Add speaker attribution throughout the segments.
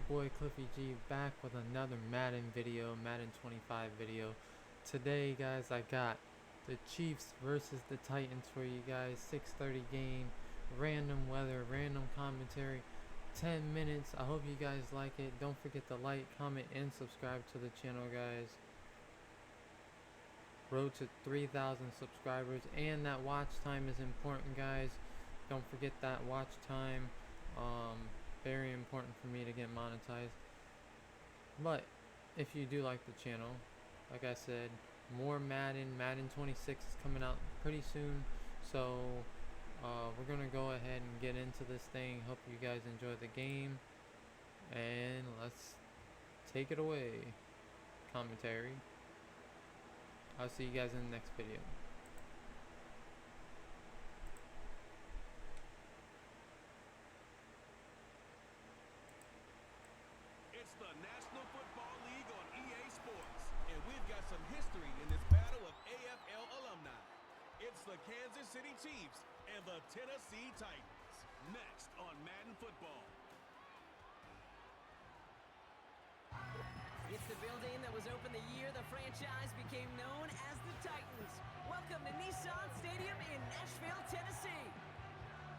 Speaker 1: your boy Cliffy G back with another Madden video, Madden 25 video. Today guys, I got the Chiefs versus the Titans for you guys. 6:30 game, random weather, random commentary, 10 minutes. I hope you guys like it. Don't forget to like, comment, and subscribe to the channel, guys. Road to 3,000 subscribers, and that watch time is important, guys. Don't forget that watch time. Very important for me to get monetized. But if you do like the channel, like I said, more Madden 26 is coming out pretty soon, so we're gonna go ahead and get into this thing. Hope you guys enjoy the game, and let's take it away. Commentary. I'll see you guys in the next video.
Speaker 2: It's the National Football League on EA Sports, and we've got some history in this battle of AFL alumni. It's the Kansas City Chiefs and the Tennessee Titans. Next on Madden Football.
Speaker 3: It's the building that was opened the year the franchise became known as the Titans. Welcome to Nissan Stadium in Nashville, Tennessee.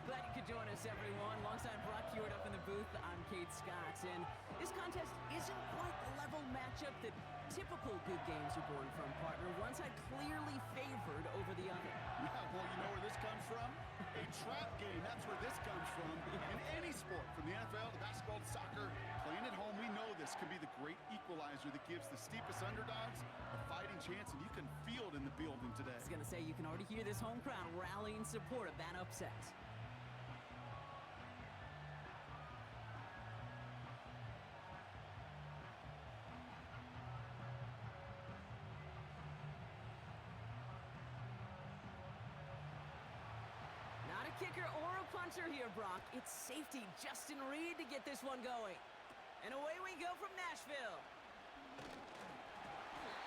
Speaker 3: Glad you could join us, everyone. Alongside Brock Hewitt up in the booth, I'm Kate Scott. And this contest isn't quite the level matchup that typical good games are born from, partner. One side clearly favored over the other.
Speaker 4: Yeah, well, you know where this comes from? A trap game. That's where this comes from. In any sport, from the NFL to basketball to soccer, playing at home, we know this can be the great equalizer that gives the steepest underdogs a fighting chance, and you can feel it in the building today.
Speaker 3: I was going to say, you can already hear this home crowd rallying support of that upset. Not a kicker or a puncher here, Brock. It's safety Justin Reed to get this one going. And away we go from Nashville.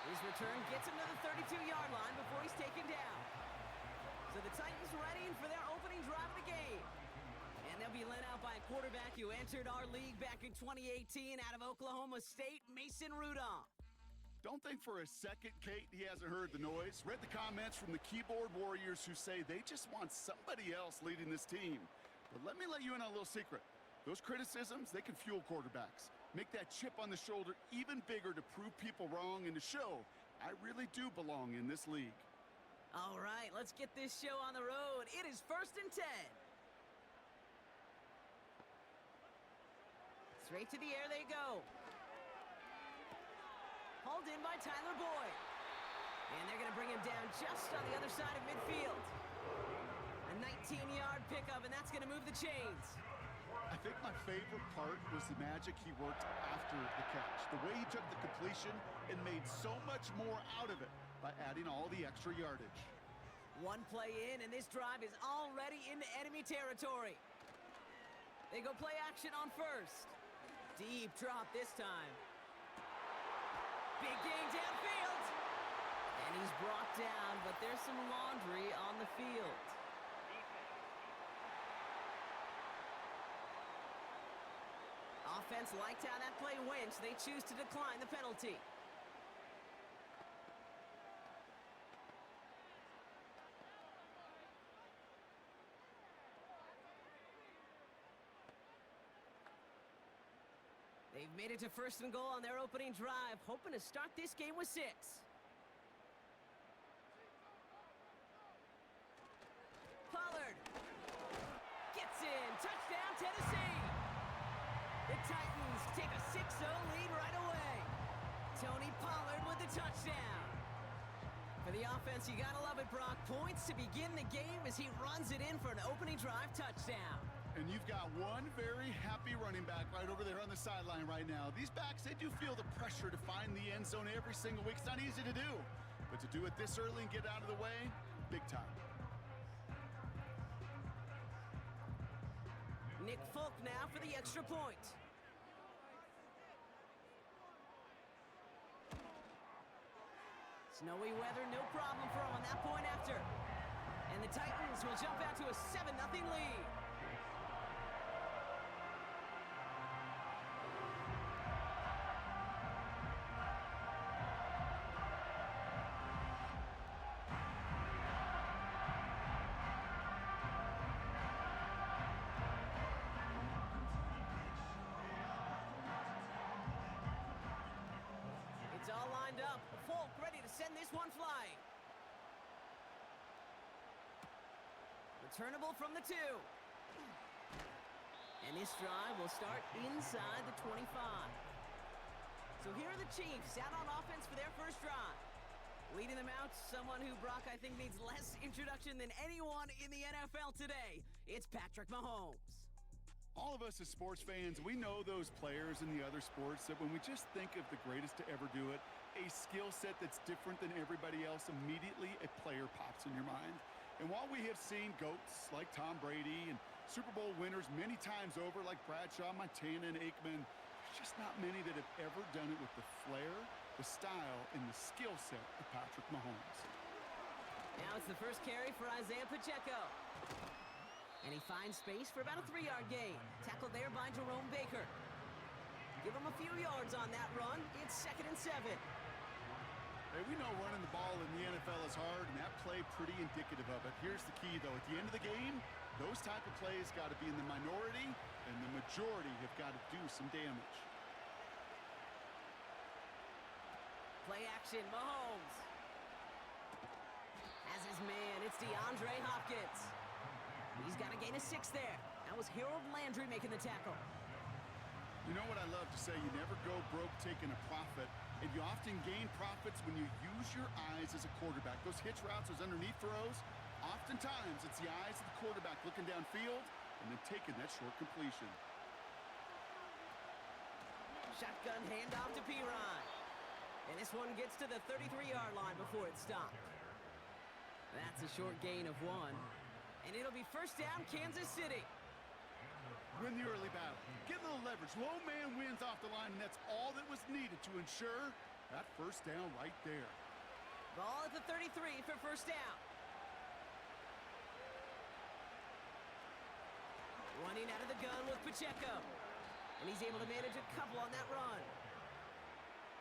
Speaker 3: His return gets him to the 32-yard line before he's taken down. So the Titans ready for their opening drive of the game. And they'll be led out by a quarterback who entered our league back in 2018 out of Oklahoma State, Mason Rudolph.
Speaker 4: Don't think for a second, Kate, he hasn't heard the noise. Read the comments from the keyboard warriors who say they just want somebody else leading this team. But let me let you in on a little secret. Those criticisms, they can fuel quarterbacks. Make that chip on the shoulder even bigger to prove people wrong and to show I really do belong in this league.
Speaker 3: All right, let's get this show on the road. It is 1st and 10. Straight to the air they go. Hauled in by Tyler Boyd. And they're going to bring him down just on the other side of midfield. A 19-yard pickup, and that's going to move the chains.
Speaker 4: I think my favorite part was the magic he worked after the catch. The way he took the completion and made so much more out of it by adding all the extra yardage.
Speaker 3: One play in, and this drive is already into enemy territory. They go play action on first. Deep drop this time. Big gain downfield. And he's brought down, but there's some laundry on the field. Offense liked how that play went, so they choose to decline the penalty. They've made it to 1st and goal on their opening drive, hoping to start this game with 6. Pollard gets in. Touchdown, Tennessee. The Titans take a 6-0 lead right away. Tony Pollard with the touchdown. For the offense, you gotta love it, Brock. Points to begin the game as he runs it in for an opening drive touchdown.
Speaker 4: And you've got one very happy running back right over there on the sideline right now. These backs, they do feel the pressure to find the end zone every single week. It's not easy to do. But to do it this early and get out of the way, big time.
Speaker 3: Nick Folk now for the extra point. Snowy weather, no problem for him on that point after. And the Titans will jump out to a 7-0 lead. Returnable from the 2. And this drive will start inside the 25. So here are the Chiefs out on offense for their first drive. Leading them out, someone who, Brock, I think needs less introduction than anyone in the NFL today. It's Patrick Mahomes.
Speaker 4: All of us as sports fans, we know those players in the other sports that when we just think of the greatest to ever do it, a skill set that's different than everybody else, immediately a player pops in your mind. And while we have seen GOATs like Tom Brady and Super Bowl winners many times over like Bradshaw, Montana, and Aikman, there's just not many that have ever done it with the flair, the style, and the skill set of Patrick Mahomes.
Speaker 3: Now it's the first carry for Isaiah Pacheco. And he finds space for about a 3-yard gain. Tackled there by Jerome Baker. Give him a few yards on that run. It's 2nd and 7.
Speaker 4: Hey, we know running the ball in the NFL is hard, and that play pretty indicative of it. Here's the key, though. At the end of the game, those type of plays got to be in the minority, and the majority have got to do some damage.
Speaker 3: Play action, Mahomes. As his man, it's DeAndre Hopkins. He's got a gain of 6 there. That was Harold Landry making the tackle.
Speaker 4: You know what I love to say? You never go broke taking a profit, and you often gain profits when you use your eyes as a quarterback. Those hitch routes, those underneath throws, oftentimes it's the eyes of the quarterback looking downfield and then taking that short completion.
Speaker 3: Shotgun handoff to Piron. And this one gets to the 33-yard line before it stopped. That's a short gain of 1. And it'll be first down, Kansas City.
Speaker 4: Win the early battle. Get a little leverage. Low man wins off the line, and that's all that was needed to ensure that first down right there.
Speaker 3: Ball at the 33 for first down. Running out of the gun with Pacheco. And he's able to manage a couple on that run.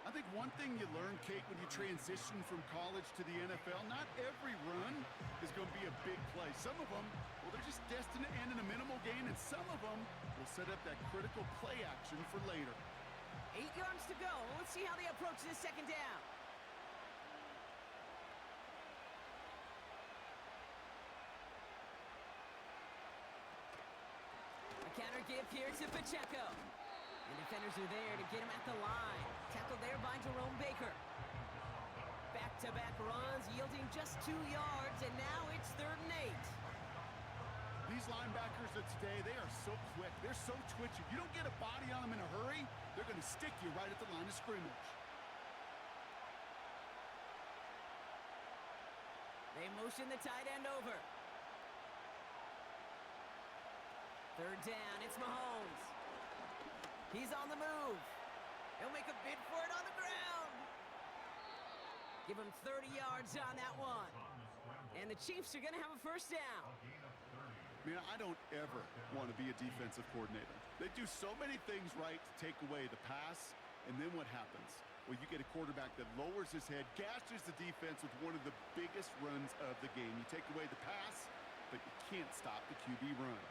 Speaker 4: I think one thing you learn, Kate, when you transition from college to the NFL, not every run is going to be a big play. Some of them, well, they're just destined to end in a minimal gain, and some of them will set up that critical play action for later.
Speaker 3: 8 yards to go. Let's see how they approach this second down. A counter give here to Pacheco. And defenders are there to get him at the line. Tackled there by Jerome Baker. Back-to-back runs yielding just 2 yards, and now it's 3rd and 8.
Speaker 4: These linebackers of today, they are so quick. They're so twitchy. You don't get a body on them in a hurry, they're going to stick you right at the line of scrimmage.
Speaker 3: They motion the tight end over. 3rd down, it's Mahomes. He's on the move. He'll make a bid for it on the ground. Give him 30 yards on that one. And the Chiefs are going to have a first down.
Speaker 4: Man, I don't ever want to be a defensive coordinator. They do so many things right to take away the pass, and then what happens? Well, you get a quarterback that lowers his head, gashes the defense with one of the biggest runs of the game. You take away the pass, but you can't stop the QB run.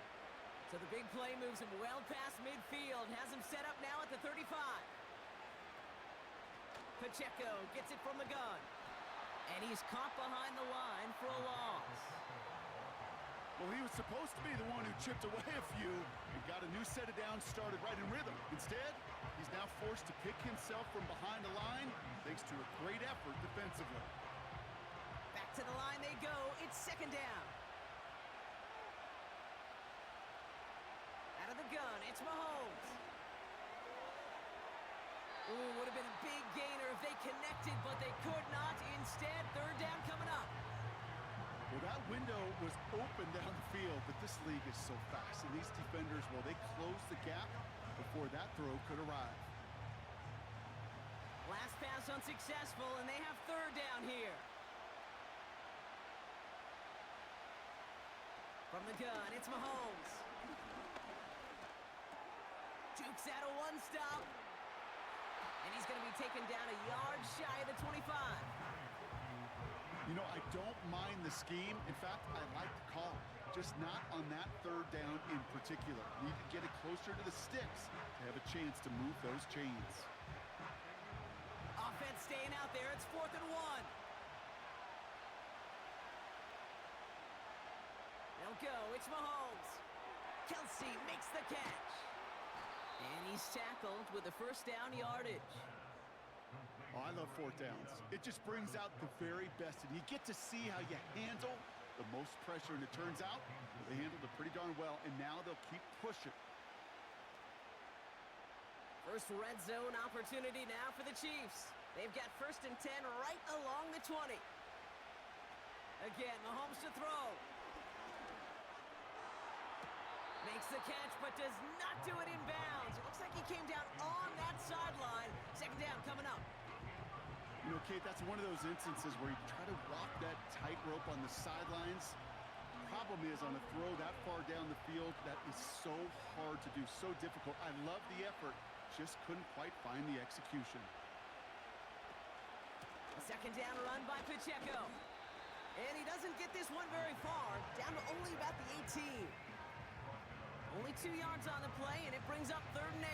Speaker 3: So the big play moves him well past midfield, has him set up now at the 35. Pacheco gets it from the gun. And he's caught behind the line for a loss.
Speaker 4: Well, he was supposed to be the one who chipped away a few and got a new set of downs started right in rhythm. Instead, he's now forced to pick himself from behind the line thanks to a great effort defensively.
Speaker 3: Back to the line they go. It's 2nd down. Out of the gun, it's Mahomes. Ooh, would have been a big gainer if they connected, but they could not. Instead, 3rd down coming up.
Speaker 4: Well, that window was open down the field, but this league is so fast. And these defenders, well, they closed the gap before that throw could arrive.
Speaker 3: Last pass unsuccessful, and they have 3rd down here. From the gun, it's Mahomes. Jukes out a one-stop. And he's going to be taken down a yard shy of the 25.
Speaker 4: You know, I don't mind the scheme. In fact, I like the call. Just not on that 3rd down in particular. Need to get it closer to the sticks to have a chance to move those chains.
Speaker 3: Offense staying out there. It's 4th and 1. They'll Pacheco, it's Mahomes. Kelsey makes the catch. And he's tackled with a first down yardage.
Speaker 4: Oh, I love fourth downs. It just brings out the very best, and you get to see how you handle the most pressure, and it turns out they handled it pretty darn well, and now they'll keep pushing.
Speaker 3: First red zone opportunity now for the Chiefs. They've got 1st and 10 right along the 20. Again, Mahomes to throw. Makes the catch, but does not do it in bounds. It looks like he came down on that sideline. Second down coming up.
Speaker 4: You know, Kate, that's one of those instances where you try to walk that tightrope on the sidelines. Problem is, on a throw that far down the field, that is so hard to do, so difficult. I love the effort, just couldn't quite find the execution.
Speaker 3: A second down run by Pacheco. And he doesn't get this one very far, down to only about the 18. Only 2 yards on the play, and it brings up 3rd and 8.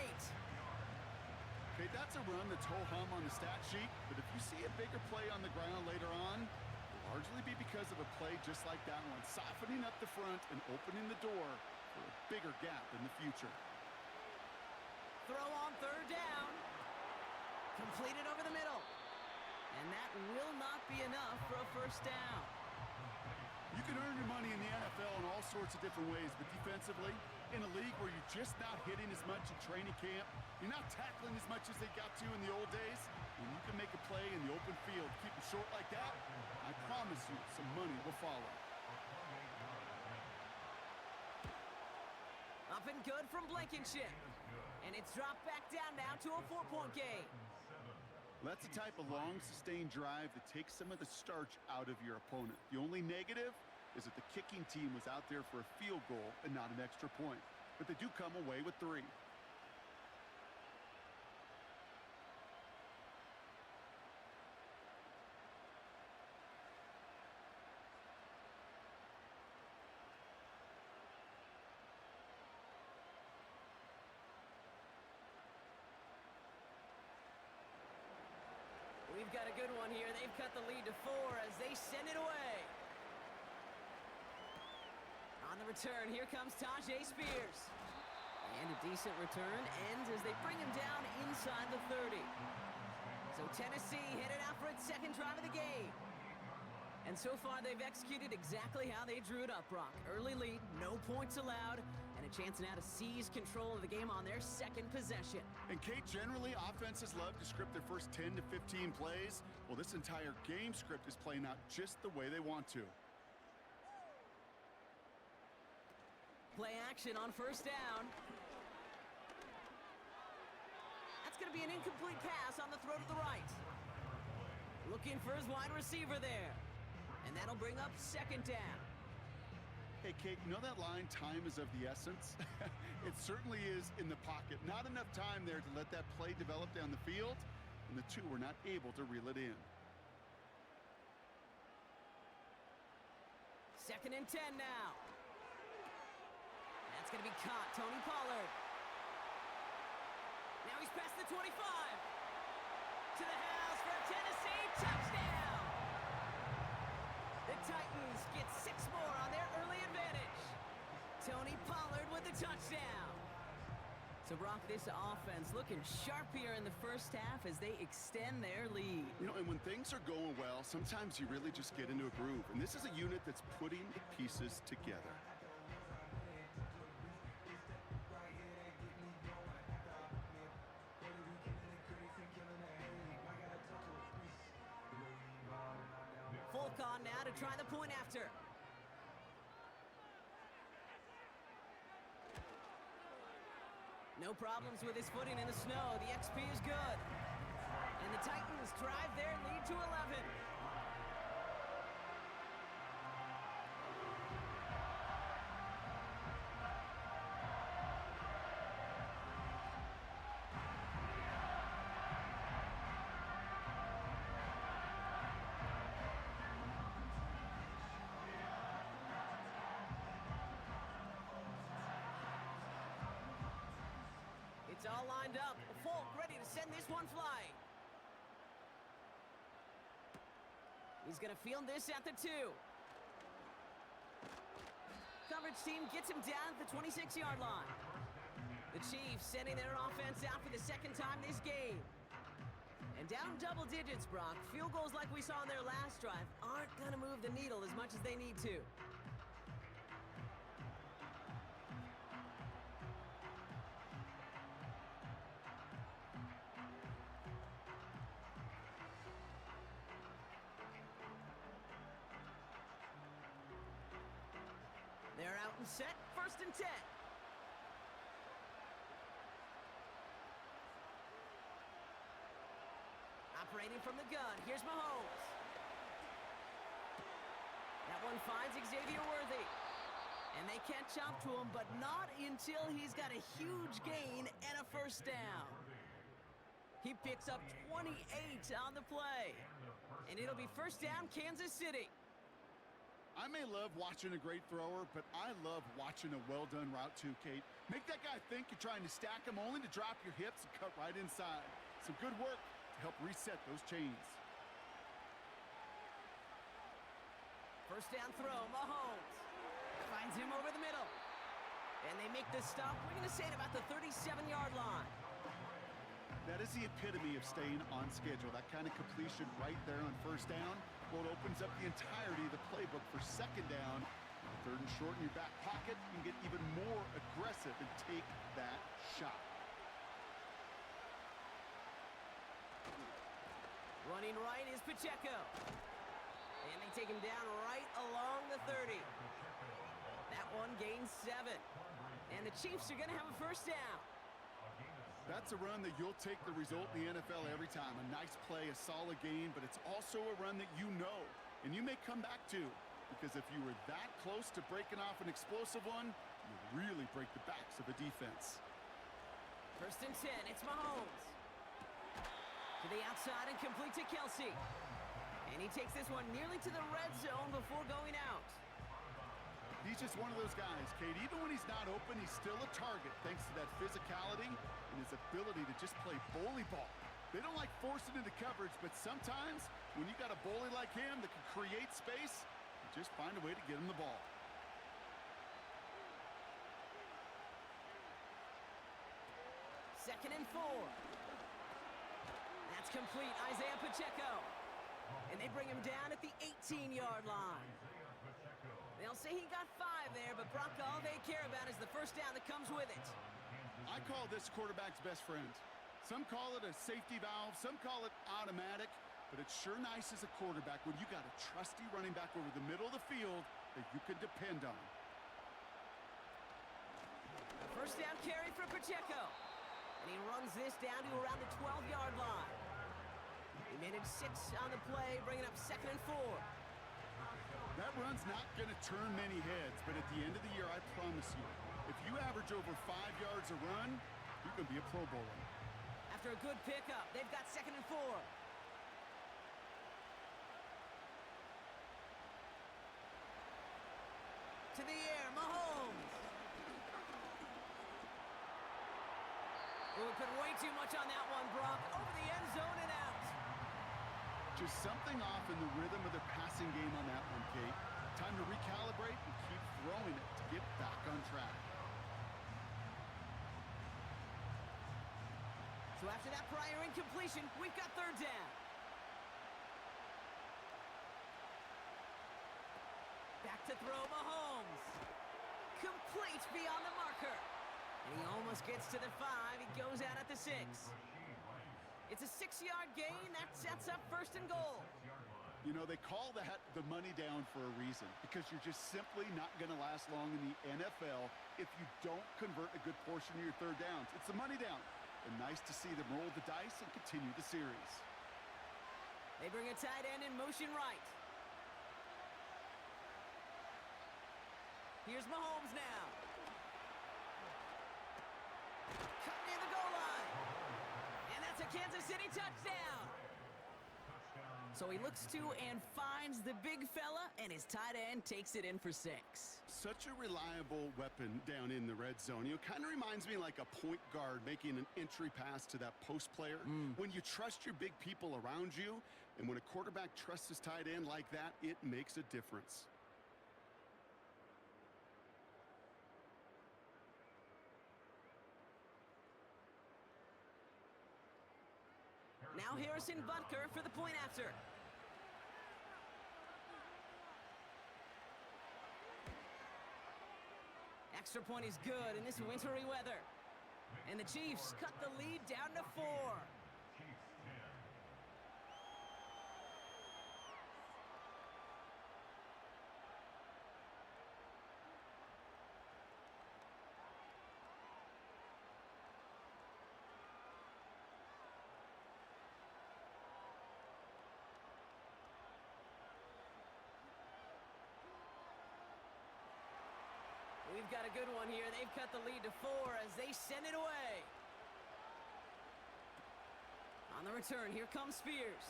Speaker 4: Okay, that's a run that's ho-hum on the stat sheet, but if you see a bigger play on the ground later on, it'll largely be because of a play just like that one, softening up the front and opening the door for a bigger gap in the future.
Speaker 3: Throw on 3rd down. Completed over the middle. And that will not be enough for a first down.
Speaker 4: You can earn your money in the NFL in all sorts of different ways, but defensively, in a league where you're just not hitting as much in training camp, you're not tackling as much as they got to in the old days, when you can make a play in the open field, keep it short like that, I promise you some money will follow.
Speaker 3: Up and good from Blankenship. And it's dropped back down now to a 4-point game.
Speaker 4: That's the type of long, sustained drive that takes some of the starch out of your opponent. The only negative is that the kicking team was out there for a field goal and not an extra point. But they do come away with 3.
Speaker 3: We've got a good one here. They've cut the lead to 4 as they send it away. On the return, here comes Tajay Spears. And a decent return ends as they bring him down inside the 30. So Tennessee headed out for its 2nd drive of the game. And so far, they've executed exactly how they drew it up, Brock. Early lead, no points allowed, and a chance now to seize control of the game on their 2nd possession.
Speaker 4: And Kate, generally, offenses love to script their first 10 to 15 plays. Well, this entire game script is playing out just the way they want to.
Speaker 3: Play action on 1st down. That's going to be an incomplete pass on the throw to the right. Looking for his wide receiver there. And that'll bring up 2nd down.
Speaker 4: Hey, Kate, you know that line, time is of the essence? It certainly is in the pocket. Not enough time there to let that play develop down the field, and the 2 were not able to reel it in.
Speaker 3: 2nd and 10 now. That's going to be caught. Tony Pollard. Now he's past the 25. To the house for a Tennessee touchdown. The Titans get 6 more on their early advantage. Tony Pollard with the touchdown. So, Brock, this offense looking sharp here in the first half as they extend their lead.
Speaker 4: You know, and when things are going well, sometimes you really just get into a groove. And this is a unit that's putting the pieces together.
Speaker 3: Folk on now to try the point after. No problems with his footing in the snow. The XP is good. And the Titans drive their lead to 11. It's all lined up. Folk ready to send this one flying. He's going to field this at the 2. coverage team gets him down at the 26-yard line. The Chiefs sending their offense out for the second time this game. And down double digits, Brock. Field goals like we saw in their last drive aren't going to move the needle as much as they need to. They're out and set, 1st and 10. Operating from the gun, here's Mahomes. That one finds Xavier Worthy. And they catch up to him, but not until he's got a huge gain and a 1st down. He picks up 28 on the play. And it'll be 1st down, Kansas City.
Speaker 4: I may love watching a great thrower, but I love watching a well-done route too, Kate. Make that guy think you're trying to stack him only to drop your hips and cut right inside. Some good work to help reset those chains.
Speaker 3: 1st down throw, Mahomes. Finds him over the middle. And they make the stop, we're going to say, at about the 37-yard line.
Speaker 4: That is the epitome of staying on schedule. That kind of completion right there on 1st down. Well, it opens up the entirety of the playbook for 2nd down. 3rd and short in your back pocket. You can get even more aggressive and take that shot.
Speaker 3: Running right is Pacheco. And they take him down right along the 30. That one gains 7. And the Chiefs are going to have a 1st down.
Speaker 4: That's a run that you'll take the result in the NFL every time. A nice play, a solid game, but it's also a run that you know, and you may come back to. Because if you were that close to breaking off an explosive one, you really break the backs of a defense.
Speaker 3: 1st and 10, it's Mahomes. To the outside and complete to Kelsey. And he takes this one nearly to the red zone before going out.
Speaker 4: He's just one of those guys, Kate. Even when he's not open, he's still a target thanks to that physicality and his ability to just play bully ball. They don't like forcing into coverage, but sometimes when you got a bully like him that can create space, you just find a way to get him the ball.
Speaker 3: Second and 4. That's complete, Isaiah Pacheco. And they bring him down at the 18-yard line. They'll say he got 5 there, but Brock, all they care about is the 1st down that comes with it.
Speaker 4: I call this quarterback's best friend. Some call it a safety valve, some call it automatic, but it's sure nice as a quarterback when you got a trusty running back over the middle of the field that you can depend on.
Speaker 3: A 1st down carry for Pacheco. And he runs this down to around the 12-yard line. He managed 6 on the play, bringing up 2nd and 4.
Speaker 4: That run's not going to turn many heads, but at the end of the year, I promise you, if you average over 5 yards a run, you're going to be a Pro Bowler.
Speaker 3: After a good pickup, they've got 2nd and 4. To the air, Mahomes. Oh, put way too much on that one, Brock. Over the end zone and out.
Speaker 4: Just something off in the rhythm of their passing game on that one, Kate. Time to recalibrate and keep throwing it to get back on track.
Speaker 3: So after that prior incompletion, we've got 3rd down. Back to throw, Mahomes. Complete beyond the marker. And he almost gets to the 5. He goes out at the 6. It's a 6-yard gain. That sets up 1st and goal.
Speaker 4: You know, they call that the money down for a reason, because you're just simply not going to last long in the NFL if you don't convert a good portion of your 3rd downs. It's the money down. And nice to see them roll the dice and continue the series.
Speaker 3: They bring a tight end in motion right. Here's Mahomes now. Cut near the goal line. And that's a Kansas City touchdown. So he looks to and finds the big fella, and his tight end takes it in for 6.
Speaker 4: Such a reliable weapon down in the red zone. You know, kind of reminds me like a point guard making an entry pass to that post player. When you trust your big people around you, and when a quarterback trusts his tight end like that, it makes a difference.
Speaker 3: Now Harrison Butker for the point after. Extra point is good in this wintry weather. And the Chiefs cut the lead down to 4. We've got a good one here. They've cut the lead to 4 as they send it away. On the return, here comes Spears.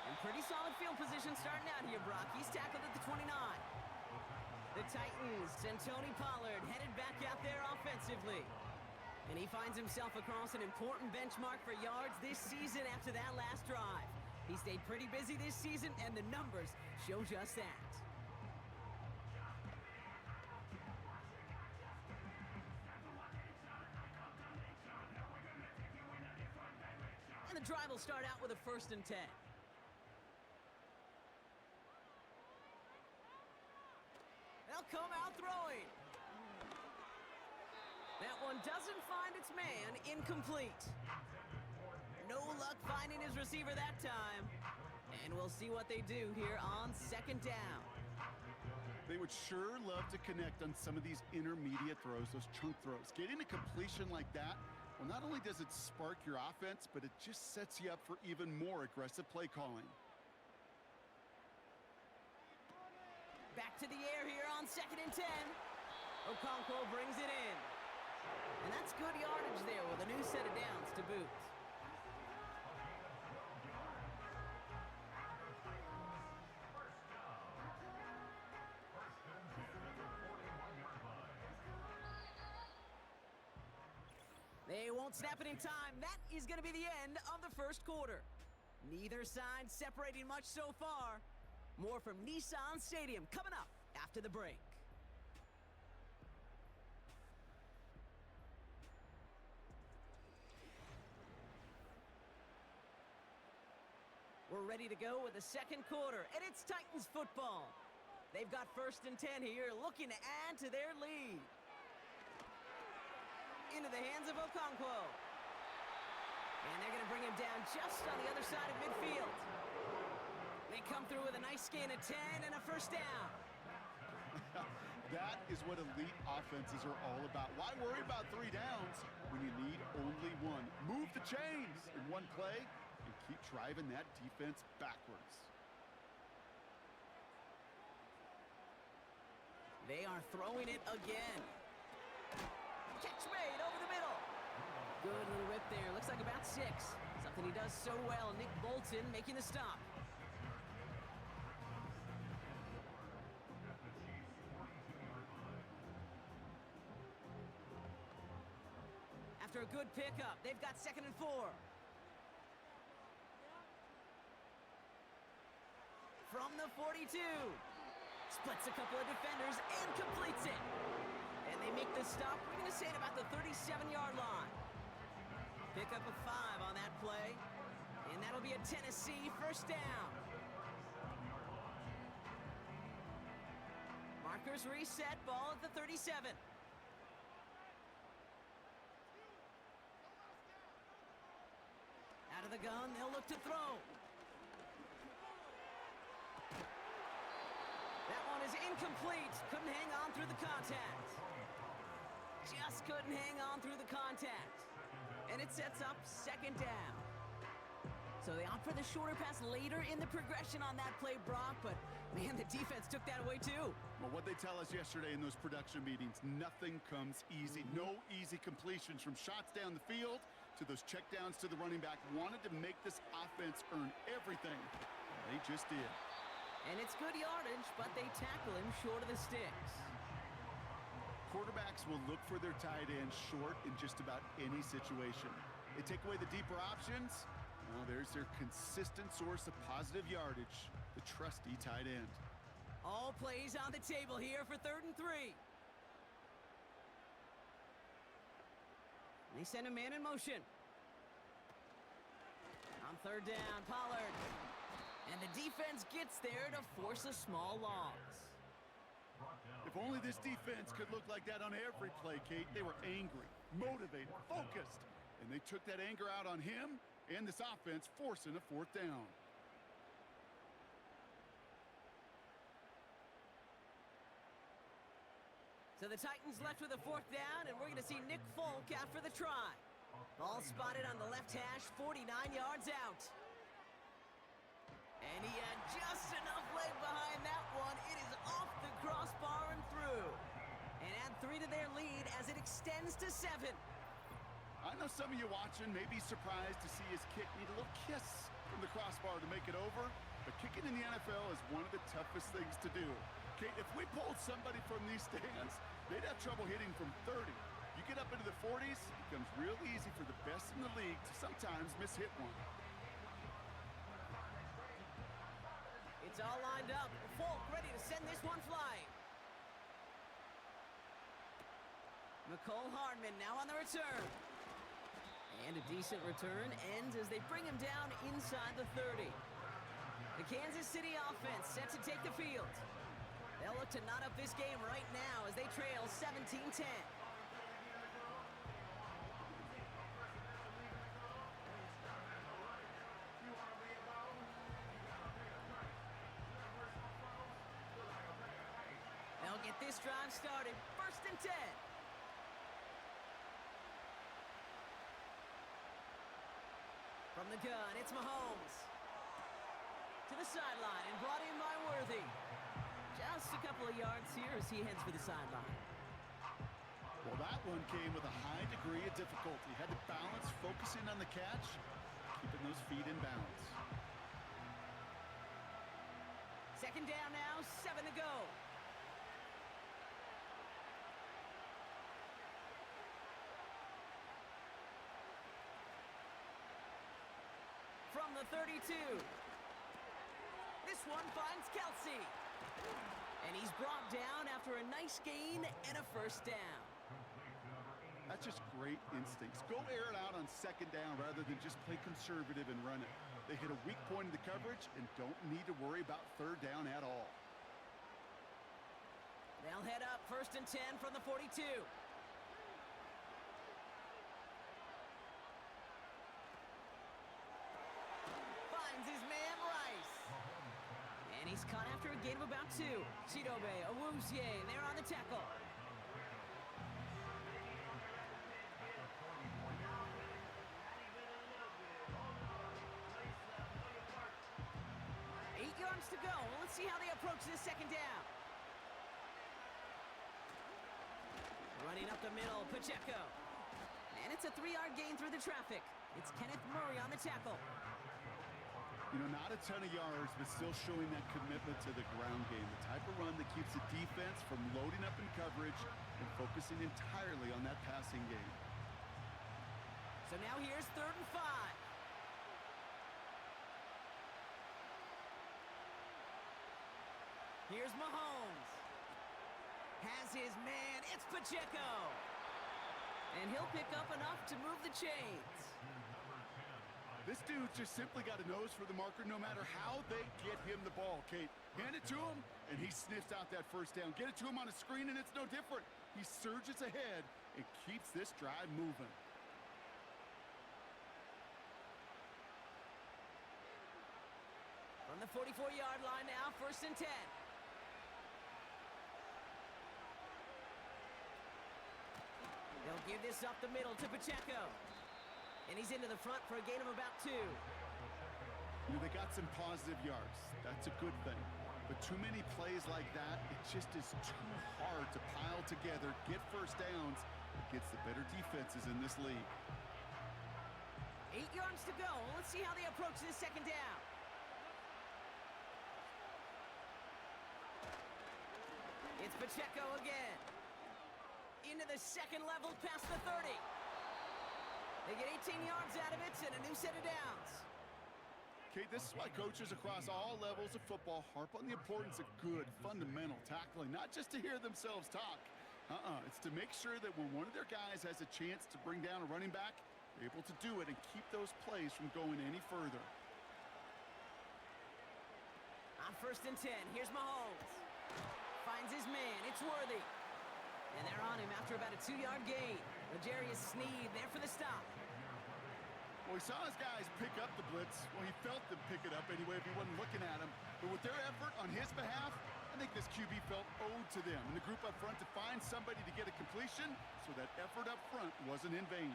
Speaker 3: And pretty solid field position starting out here, Brock. He's tackled at the 29. The Titans and Tony Pollard headed back out there offensively. And he finds himself across an important benchmark for yards this season after that last drive. He stayed pretty busy this season, and the numbers show just that. And the drive will start out with a 1st and 10. They'll come out throwing. That one doesn't find its man. Incomplete. No luck finding his receiver that time. And we'll see what they do here on 2nd down.
Speaker 4: They would sure love to connect on some of these intermediate throws, those chunk throws. Getting a completion like that, well, not only does it spark your offense, but it just sets you up for even more aggressive play calling.
Speaker 3: Back to the air here on 2nd and 10. Okonkwo brings it in. And that's good yardage there with a new set of downs to boot. They won't snap it in time. That is going to be the end of the 1st quarter. Neither side separating much so far. More from Nissan Stadium coming up after the break. We're ready to go with the 2nd quarter, and it's Titans football. They've got 1st and 10 here, looking to add to their lead. Into the hands of Okonkwo. And they're going to bring him down just on the other side of midfield. They come through with a nice gain of 10 and a 1st down.
Speaker 4: That is what elite offenses are all about. Why worry about 3 downs when you need only 1? Move the chains in one play and keep driving that defense backwards.
Speaker 3: They are throwing it again. Catch made over the middle. Good little rip there. Looks like about 6. Something he does so well. Nick Bolton making the stop. After a good pickup, they've got 2nd and 4. From the 42. Splits a couple of defenders and completes it. And they make the stop, we're going to say at about the 37-yard line. Pick up a 5 on that play. And that'll be a Tennessee 1st down. Markers reset, ball at the 37. Out of the gun, they'll look to throw. That one is incomplete. Couldn't hang on through the contact. Just couldn't hang on through the contact. And it sets up 2nd down. So they opt for the shorter pass later in the progression on that play, Brock, but man, the defense took that away too.
Speaker 4: Well, what they tell us yesterday in those production meetings, nothing comes easy. No easy completions from shots down the field to those checkdowns to the running back. Wanted to make this offense earn everything. They just did.
Speaker 3: And it's good yardage, but they tackle him short of the sticks.
Speaker 4: Quarterbacks will look for their tight end short in just about any situation. They take away the deeper options. Well, there's their consistent source of positive yardage, the trusty tight end.
Speaker 3: All plays on the table here for 3rd and 3. They send a man in motion. On third down, Pollard. And the defense gets there to force a small loss.
Speaker 4: If only this defense could look like that on every play, Kate. They were angry, motivated, focused. And they took that anger out on him and this offense, forcing a fourth down.
Speaker 3: So the Titans left with a fourth down, and we're going to see Nick Folk out for the try. Ball spotted on the left hash, 49 yards out. And he had just enough leg behind that one. It is off the crossbar and through. And add 3 to their lead as it extends to 7.
Speaker 4: I know some of you watching may be surprised to see his kick need a little kiss from the crossbar to make it over, but kicking in the NFL is one of the toughest things to do. Okay, if we pulled somebody from these stands, they'd have trouble hitting from 30. You get up into the 40s, it becomes real easy for the best in the league to sometimes miss-hit one.
Speaker 3: It's all lined up. Folk ready to send this one flying. McCole Hardman now on the return. And a decent return ends as they bring him down inside the 30. The Kansas City offense set to take the field. They'll look to knot up this game right now as they trail 17-10. They'll get this drive started. 1st and 10. From the gun, it's Mahomes. To the sideline and brought in by Worthy. Just a couple of yards here as he heads for the sideline.
Speaker 4: Well, that one came with a high degree of difficulty. Had to balance, focusing on the catch, keeping those feet in balance.
Speaker 3: 2nd down now, 7 to go. From the 32. This one finds Kelsey. And he's brought down after a nice gain and a 1st down.
Speaker 4: That's just great instincts. Go air it out on 2nd down rather than just play conservative and run it. They hit a weak point in the coverage and don't need to worry about 3rd down at all.
Speaker 3: They'll head up 1st and 10 from the 42. Finds his man Rice. And he's caught after a gain of about 2. Chidobe, Awuzie, they're on the tackle. To go. Let's see how they approach this 2nd down. Running up the middle, Pacheco. And it's a 3-yard gain through the traffic. It's Kenneth Murray on the tackle.
Speaker 4: You know, not a ton of yards, but still showing that commitment to the ground game. The type of run that keeps the defense from loading up in coverage and focusing entirely on that passing game.
Speaker 3: So now here's 3rd and 5. Here's Mahomes. Has his man. It's Pacheco. And he'll pick up enough to move the chains.
Speaker 4: This dude's just simply got a nose for the marker no matter how they get him the ball, Kate. Hand it to him, and he sniffs out that 1st down. Get it to him on a screen, and it's no different. He surges ahead and keeps this drive moving.
Speaker 3: From the 44-yard line now, 1st and 10. They'll give this up the middle to Pacheco. And he's into the front for a gain of about 2.
Speaker 4: You know, they got some positive yards. That's a good thing. But too many plays like that, it just is too hard to pile together, get 1st downs against the better defenses in this league.
Speaker 3: 8 yards to go. Let's see how they approach this 2nd down. It's Pacheco again. Into the 2nd level past the 30. They get 18 yards out of it and a new set of downs.
Speaker 4: Okay, this is why coaches across all levels of football harp on the importance of good, fundamental tackling, not just to hear themselves talk. It's to make sure that when one of their guys has a chance to bring down a running back, able to do it and keep those plays from going any further.
Speaker 3: On 1st and 10, here's Mahomes. Finds his man, it's Worthy. And they're on him after about a 2-yard gain. L'Jarius Sneed there for the stop.
Speaker 4: Well, he saw his guys pick up the blitz. Well, he felt them pick it up anyway if he wasn't looking at him. But with their effort on his behalf, I think this QB felt owed to them and the group up front to find somebody to get a completion, so that effort up front wasn't in vain.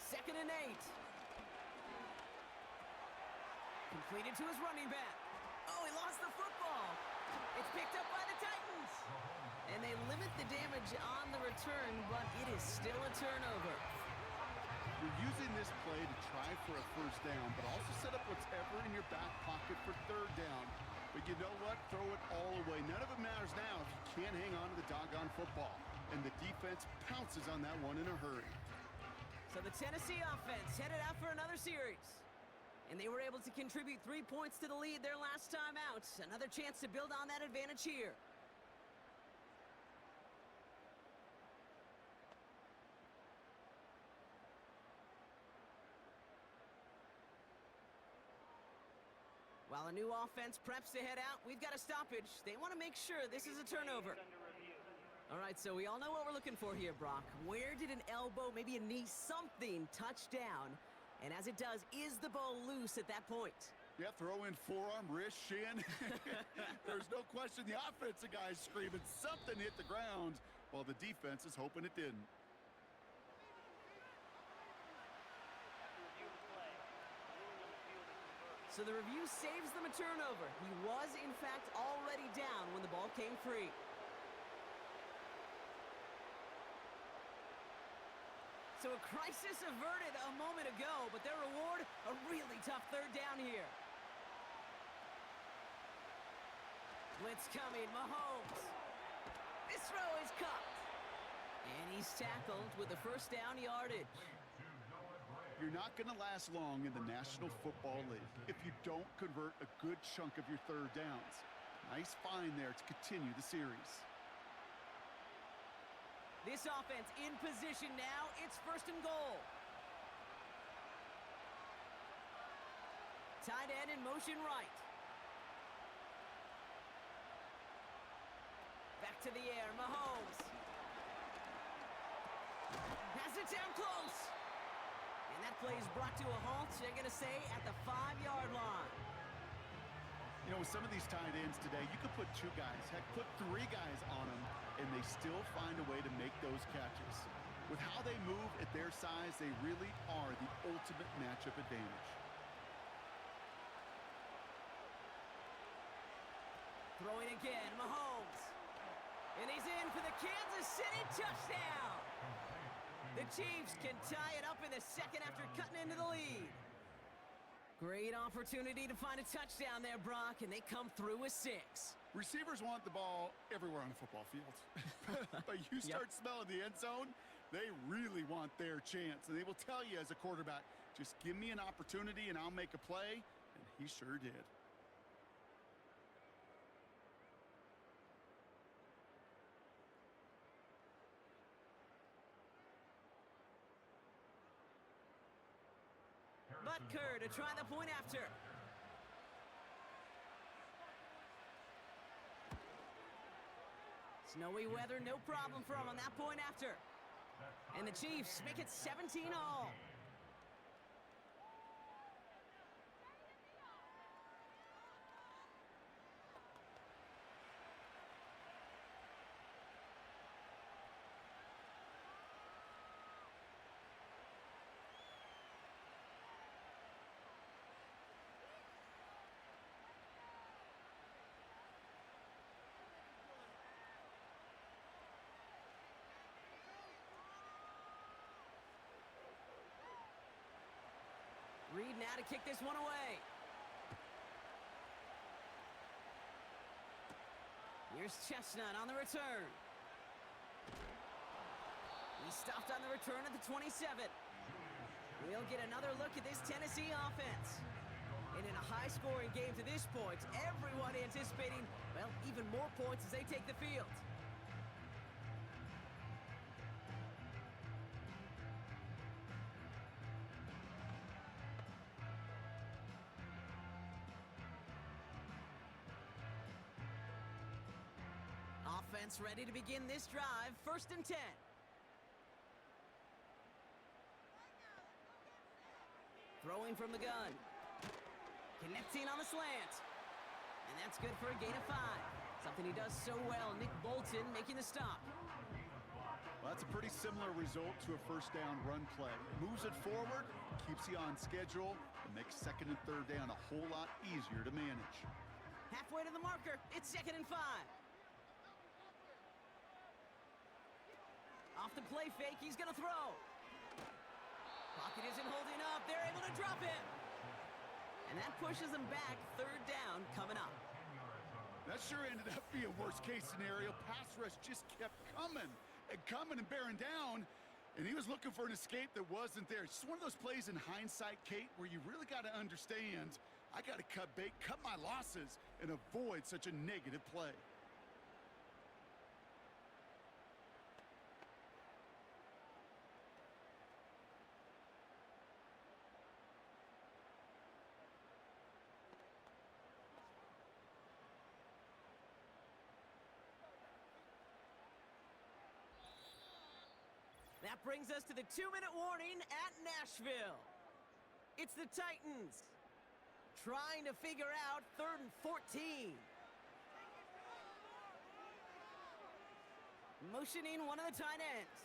Speaker 3: Second and 8. Completed to his running back. Oh, he lost the football. It's picked up by the Titans. And they limit the damage on the return, but it is still a turnover.
Speaker 4: You're using this play to try for a first down, but also set up whatever in your back pocket for third down. But you know what? Throw it all away. None of it matters now if you can't hang on to the doggone football. And the defense pounces on that one in a hurry.
Speaker 3: So the Tennessee offense headed out for another series. And they were able to contribute 3 points to the lead their last time out. Another chance to build on that advantage here. While a new offense preps to head out, we've got a stoppage. They want to make sure this is a turnover. All right, so we all know what we're looking for here, Brock. Where did an elbow, maybe a knee, something touch down? And as it does, is the ball loose at that point?
Speaker 4: Yeah, throw in forearm, wrist, shin. There's no question the offensive guy's screaming something hit the ground, while the defense is hoping it didn't.
Speaker 3: So the review saves them a turnover. He was, in fact, already down when the ball came free. So a crisis averted a moment ago, but their reward, a really tough third down here. Blitz coming, Mahomes. This throw is caught. And he's tackled with the first down yardage.
Speaker 4: You're not going to last long in the National Football League if you don't convert a good chunk of your third downs. Nice find there to continue the series.
Speaker 3: This offense in position now. It's 1st and goal. Tight end in motion right. Back to the air, Mahomes. Has it down close. And that play is brought to a halt, they're going to say, at the 5-yard line.
Speaker 4: You know, with some of these tight ends today, you could put 2 guys, heck, put 3 guys on them, and they still find a way to make those catches. With how they move at their size, they really are the ultimate matchup advantage.
Speaker 3: Throwing again, Mahomes. And he's in for the Kansas City touchdown. The Chiefs can tie it up in the second after cutting into the lead. Great opportunity to find a touchdown there, Brock, and they come through with 6.
Speaker 4: Receivers want the ball everywhere on the football field. But you start smelling the end zone, they really want their chance. And they will tell you as a quarterback, just give me an opportunity and I'll make a play. And he sure did.
Speaker 3: Butker to try the point after. Snowy weather, no problem for him on that point after. And the Chiefs make it 17-all. Reed now to kick this one away. Here's Chestnut on the return. He stopped on the return at the 27. We'll get another look at this Tennessee offense. And in a high-scoring game to this point, everyone anticipating, well, even more points as they take the field. Offense ready to begin this drive. 1st and 10. Throwing from the gun. Connecting on the slant. And that's good for a gain of 5. Something he does so well. Nick Bolton making the stop.
Speaker 4: Well, that's a pretty similar result to a first down run play. Moves it forward, keeps you on schedule, and makes 2nd and 3rd down a whole lot easier to manage.
Speaker 3: Halfway to the marker. It's 2nd and 5. Off the play fake, he's going to throw. Pocket isn't holding up. They're able to drop it. And that pushes them back. 3rd down coming up.
Speaker 4: That sure ended up being worst-case scenario. Pass rush just kept coming and bearing down, and he was looking for an escape that wasn't there. It's just one of those plays in hindsight, Kate, where you really got to understand, I got to cut bait, cut my losses, and avoid such a negative play.
Speaker 3: That brings us to the 2-minute warning at Nashville. It's the Titans trying to figure out 3rd and 14. Motioning one of the tight ends.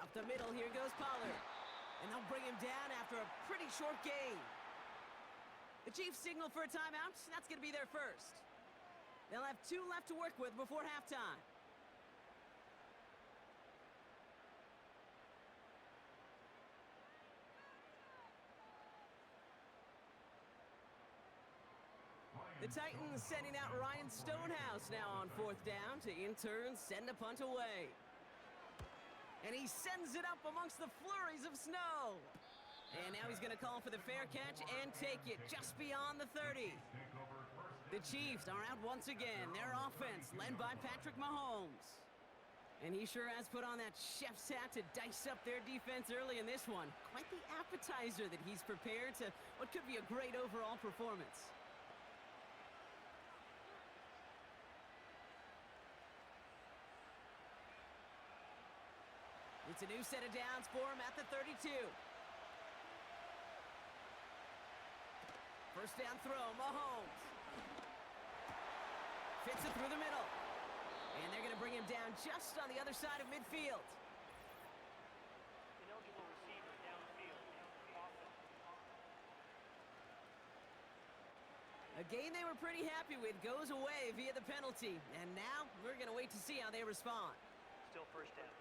Speaker 3: Up the middle, here goes Pollard. And they'll bring him down after a pretty short gain. The Chiefs signal for a timeout. That's going to be their first. They'll have 2 left to work with before halftime. The Titans sending out Ryan Stonehouse now on 4th down to in turn send a punt away. And he sends it up amongst the flurries of snow. And now he's going to call for the fair catch and take it just beyond the 30. The Chiefs are out once again. Their offense led by Patrick Mahomes. And he sure has put on that chef's hat to dice up their defense early in this one. Quite the appetizer that he's prepared to what could be a great overall performance. It's a new set of downs for him at the 32. 1st down throw, Mahomes. Fits it through the middle. And they're going to bring him down just on the other side of midfield.
Speaker 5: Ineligible receiver downfield.
Speaker 3: A gain they were pretty happy with goes away via the penalty. And now we're going to wait to see how they respond.
Speaker 5: Still 1st down.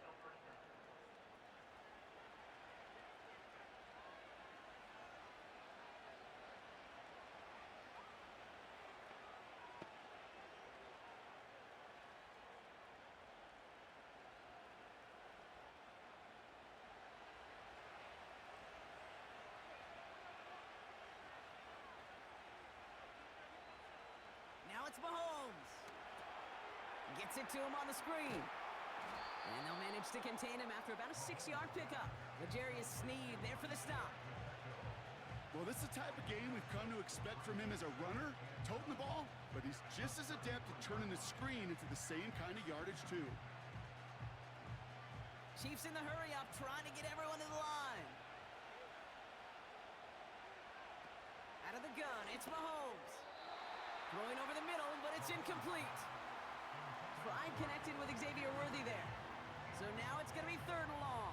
Speaker 3: Now it's Mahomes. Gets it to him on the screen. And they'll manage to contain him after about a 6-yard pickup. L'Jarius Sneed there for the stop.
Speaker 4: Well, this is the type of game we've come to expect from him as a runner, toting the ball, but he's just as adept at turning the screen into the same kind of yardage, too.
Speaker 3: Chiefs in the hurry-up, trying to get everyone to the line. Out of the gun, it's Mahomes. Throwing over the middle, but it's incomplete. Pride connected with Xavier Worthy there. So now it's going to be 3rd and long.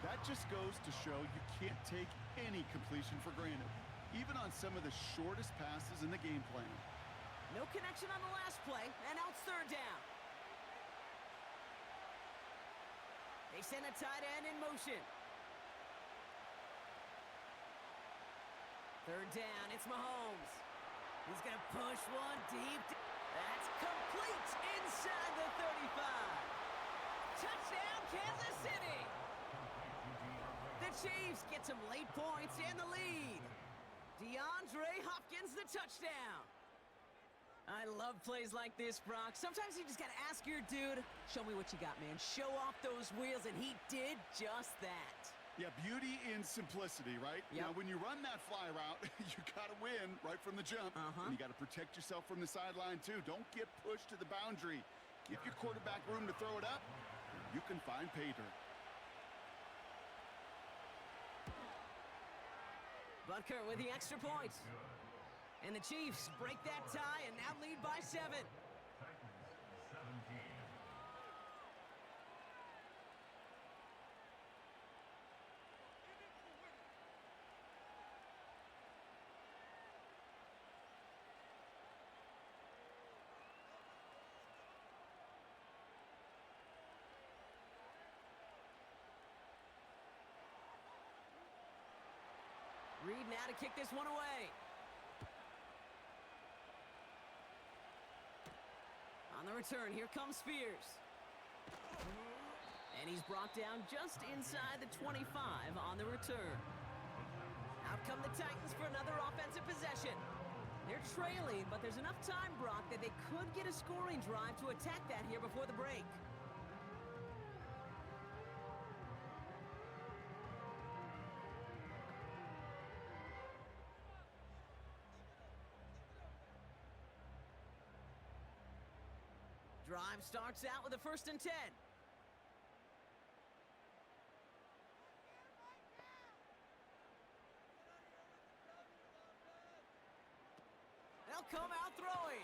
Speaker 4: That just goes to show you can't take any completion for granted, even on some of the shortest passes in the game plan.
Speaker 3: No connection on the last play, and now it's 3rd down. They send a tight end in motion. 3rd down, it's Mahomes. He's going to push one deep. That's complete inside the 35. Touchdown, Kansas City. The Chiefs get some late points and the lead. DeAndre Hopkins, the touchdown. I love plays like this, Brock. Sometimes you just got to ask your dude, show me what you got, man. Show off those wheels, and he did just that.
Speaker 4: Yeah, beauty in simplicity, right?
Speaker 3: Yep.
Speaker 4: Now, when you run that fly route, you got to win right from the jump. And you got to protect yourself from the sideline, too. Don't get pushed to the boundary. Give your quarterback room to throw it up. You can find pay dirt.
Speaker 3: Butker with the extra point. And the Chiefs break that tie and now lead by 7. Reed now to kick this one away. On the return, here comes Spears. And he's brought down just inside the 25 on the return. Out come the Titans for another offensive possession. They're trailing, but there's enough time, Brock, that they could get a scoring drive to attack that here before the break. Drive starts out with a 1st and 10. They'll come out throwing.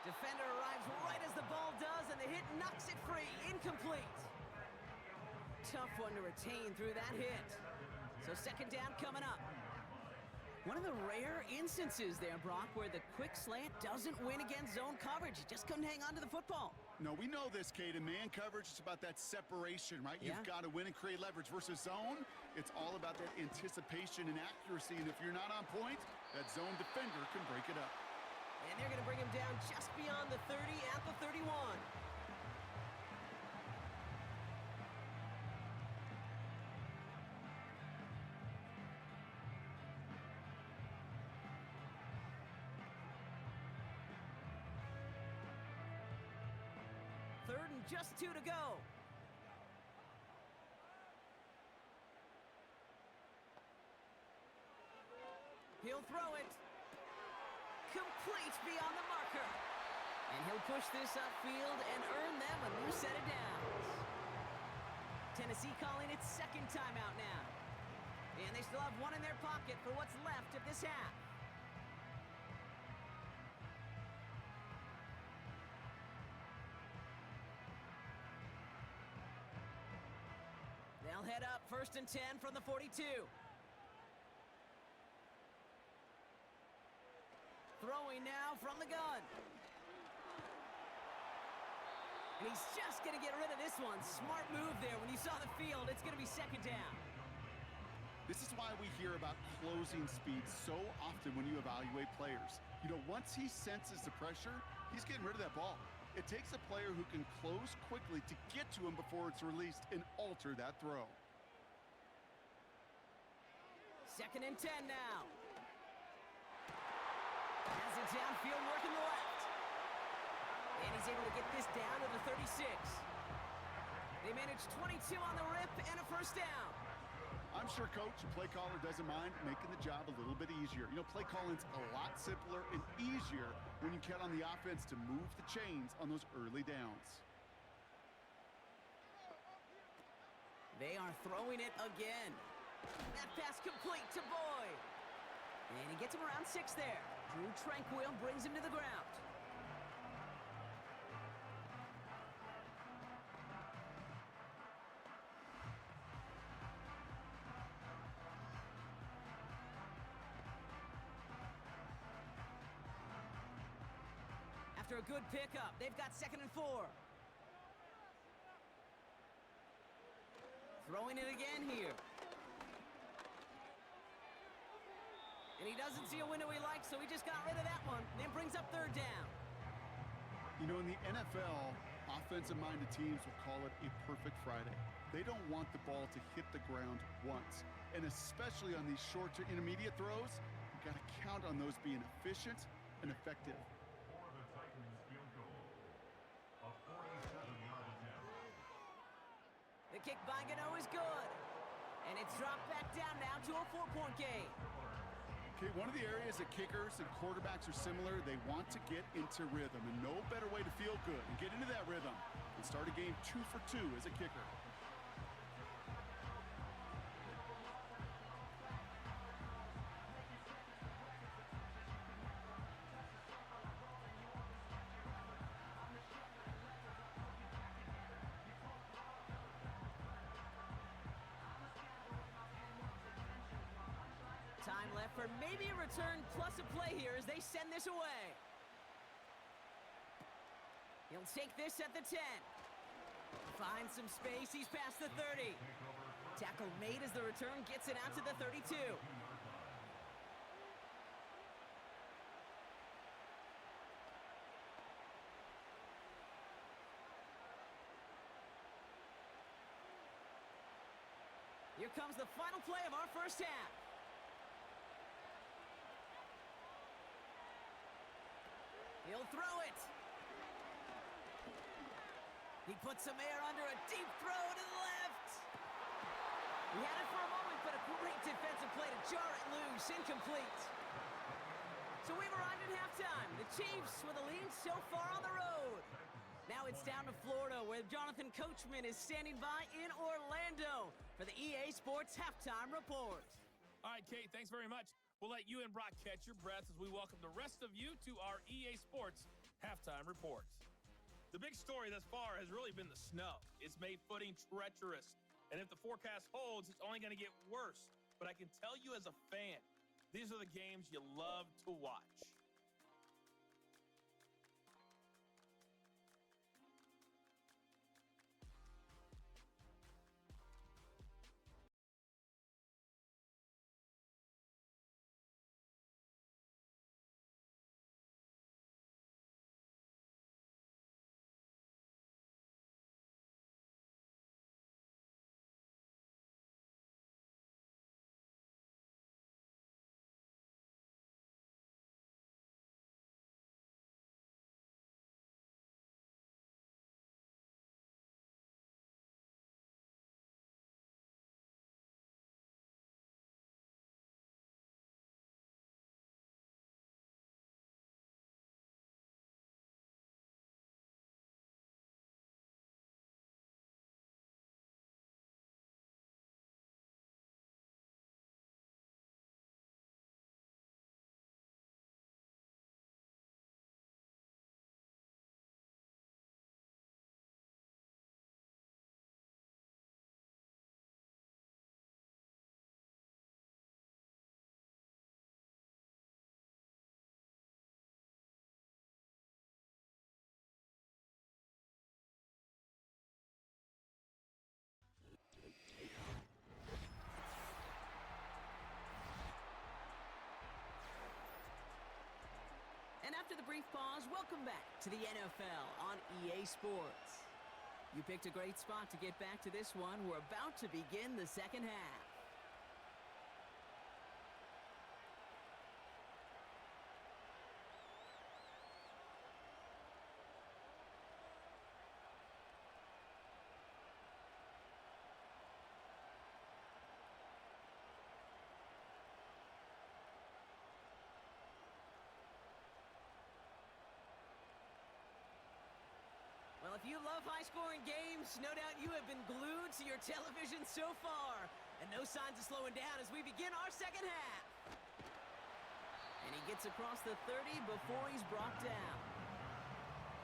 Speaker 3: Defender arrives right as the ball does, and the hit knocks it free. Incomplete. Tough one to retain through that hit. So 2nd down coming up. One of the rare instances there, Brock, where the quick slant doesn't win against zone coverage. He just couldn't hang on to the football.
Speaker 4: No, we know this, Kate. In man coverage, it's about that separation, right?
Speaker 3: Yeah.
Speaker 4: You've got to win and create leverage versus zone. It's all about that anticipation and accuracy. And if you're not on point, that zone defender can break it up.
Speaker 3: And they're going to bring him down just beyond the 30 at the 31. Third and just 2 to go. He'll throw it. Complete beyond the marker. And he'll push this upfield and earn them a new set of downs. Tennessee calling its 2nd timeout now. And they still have one in their pocket for what's left of this half. They'll head up 1st and 10 from the 42. Throwing now from the gun. And he's just going to get rid of this one. Smart move there. When you saw the field, it's going to be 2nd down.
Speaker 4: This is why we hear about closing speed so often when you evaluate players. You know, once he senses the pressure, he's getting rid of that ball. It takes a player who can close quickly to get to him before it's released and alter that throw.
Speaker 3: 2nd and 10 now. Has it downfield working the left. And he's able to get this down to the 36. They manage 22 on the rip and a 1st down.
Speaker 4: I'm sure coach and play caller doesn't mind making the job a little bit easier. You know, play calling's a lot simpler and easier when you count on the offense to move the chains on those early downs.
Speaker 3: They are throwing it again. That pass complete to Boyd. And he gets him around 6 there. Drew Tranquil brings him to the ground. After a good pickup, they've got 2nd and 4. Throwing it again here. And he doesn't see a window he likes, so he just got rid of that one. Then brings up 3rd down.
Speaker 4: You know, in the NFL, offensive-minded teams will call it a perfect Friday. They don't want the ball to hit the ground once. And especially on these short to intermediate throws, you've got to count on those being efficient and effective.
Speaker 6: For the Titans field goal, a 47-yard attempt.
Speaker 3: They The kick by Gano is good. And it's dropped back down now to a 4-point game.
Speaker 4: Okay, one of the areas that kickers and quarterbacks are similar, they want to get into rhythm, and no better way to feel good and get into that rhythm and start a game 2 for 2 as a kicker.
Speaker 3: Time left for maybe a return plus a play here as they send this away. He'll take this at the 10. Finds some space, he's past the 30. Tackle made as the return gets it out to the 32. Here comes the final play of our first half. He'll throw it. He puts some air under a deep throw to the left. He had it for a moment, but a great defensive play to jar it loose. Incomplete. So we've arrived at halftime. The Chiefs with a lead so far on the road. Now it's down to Florida, where Jonathan Coachman is standing by in Orlando for the EA Sports Halftime Report.
Speaker 6: All right, Kate, thanks very much. We'll let you and Brock catch your breath as we welcome the rest of you to our EA Sports Halftime Report.
Speaker 2: The big story thus far has really been the snow. It's made footing treacherous. And if the forecast holds, it's only going to get worse. But I can tell you as a fan, these are the games you love to watch.
Speaker 3: And after the brief pause, welcome back to the NFL on EA Sports. You picked a great spot to get back to this one. We're about to begin the second half. Well, if you love high-scoring games, no doubt you have been glued to your television so far. And no signs of slowing down as we begin our second half. And he gets across the 30 before he's brought down.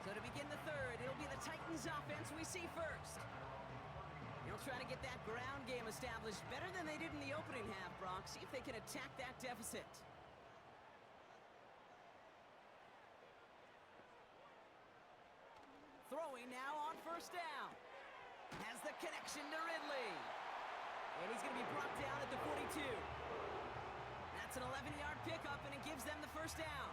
Speaker 3: So to begin the third, it'll be the Titans offense we see first. They'll try to get that ground game established better than they did in the opening half, Brock. See if they can attack that deficit. Throwing now on first down. Has the connection to Ridley. And he's going to be brought down at the 42. That's an 11-yard pickup, and it gives them the first down.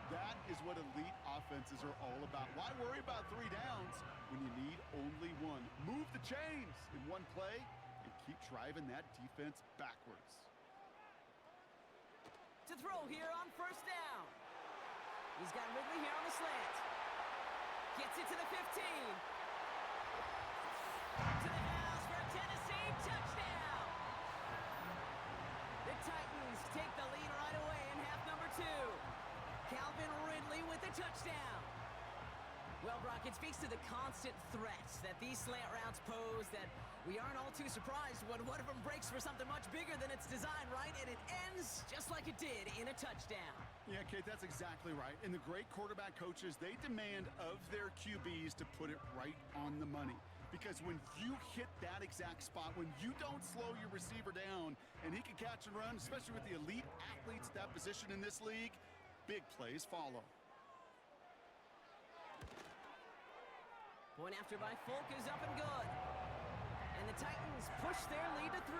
Speaker 4: That is what elite offenses are all about. Why worry about 3 downs when you need only 1? Move the chains in one play and keep driving that defense backwards.
Speaker 3: To throw here on first down. He's got Ridley here on the slant. Gets it to the 15. touchdown. Well, Brock, it speaks to the constant threats that these slant routes pose that we aren't all too surprised when one of them breaks for something much bigger than its design, right? And it ends just like it did in a touchdown.
Speaker 4: Yeah, Kate, that's exactly right. And the great quarterback coaches, they demand of their QBs to put it right on the money. Because when you hit that exact spot, when you don't slow your receiver down and he can catch and run, especially with the elite athletes at that position in this league, big plays follow.
Speaker 3: Point after by Folk is up and good. And the Titans push their lead to 3.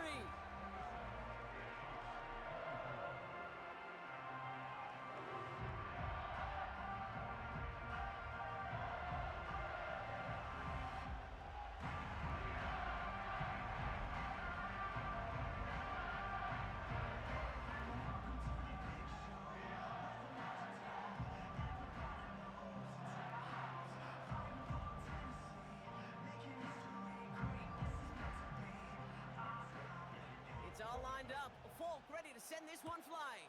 Speaker 3: It's all lined up. Folk ready to send this one flying.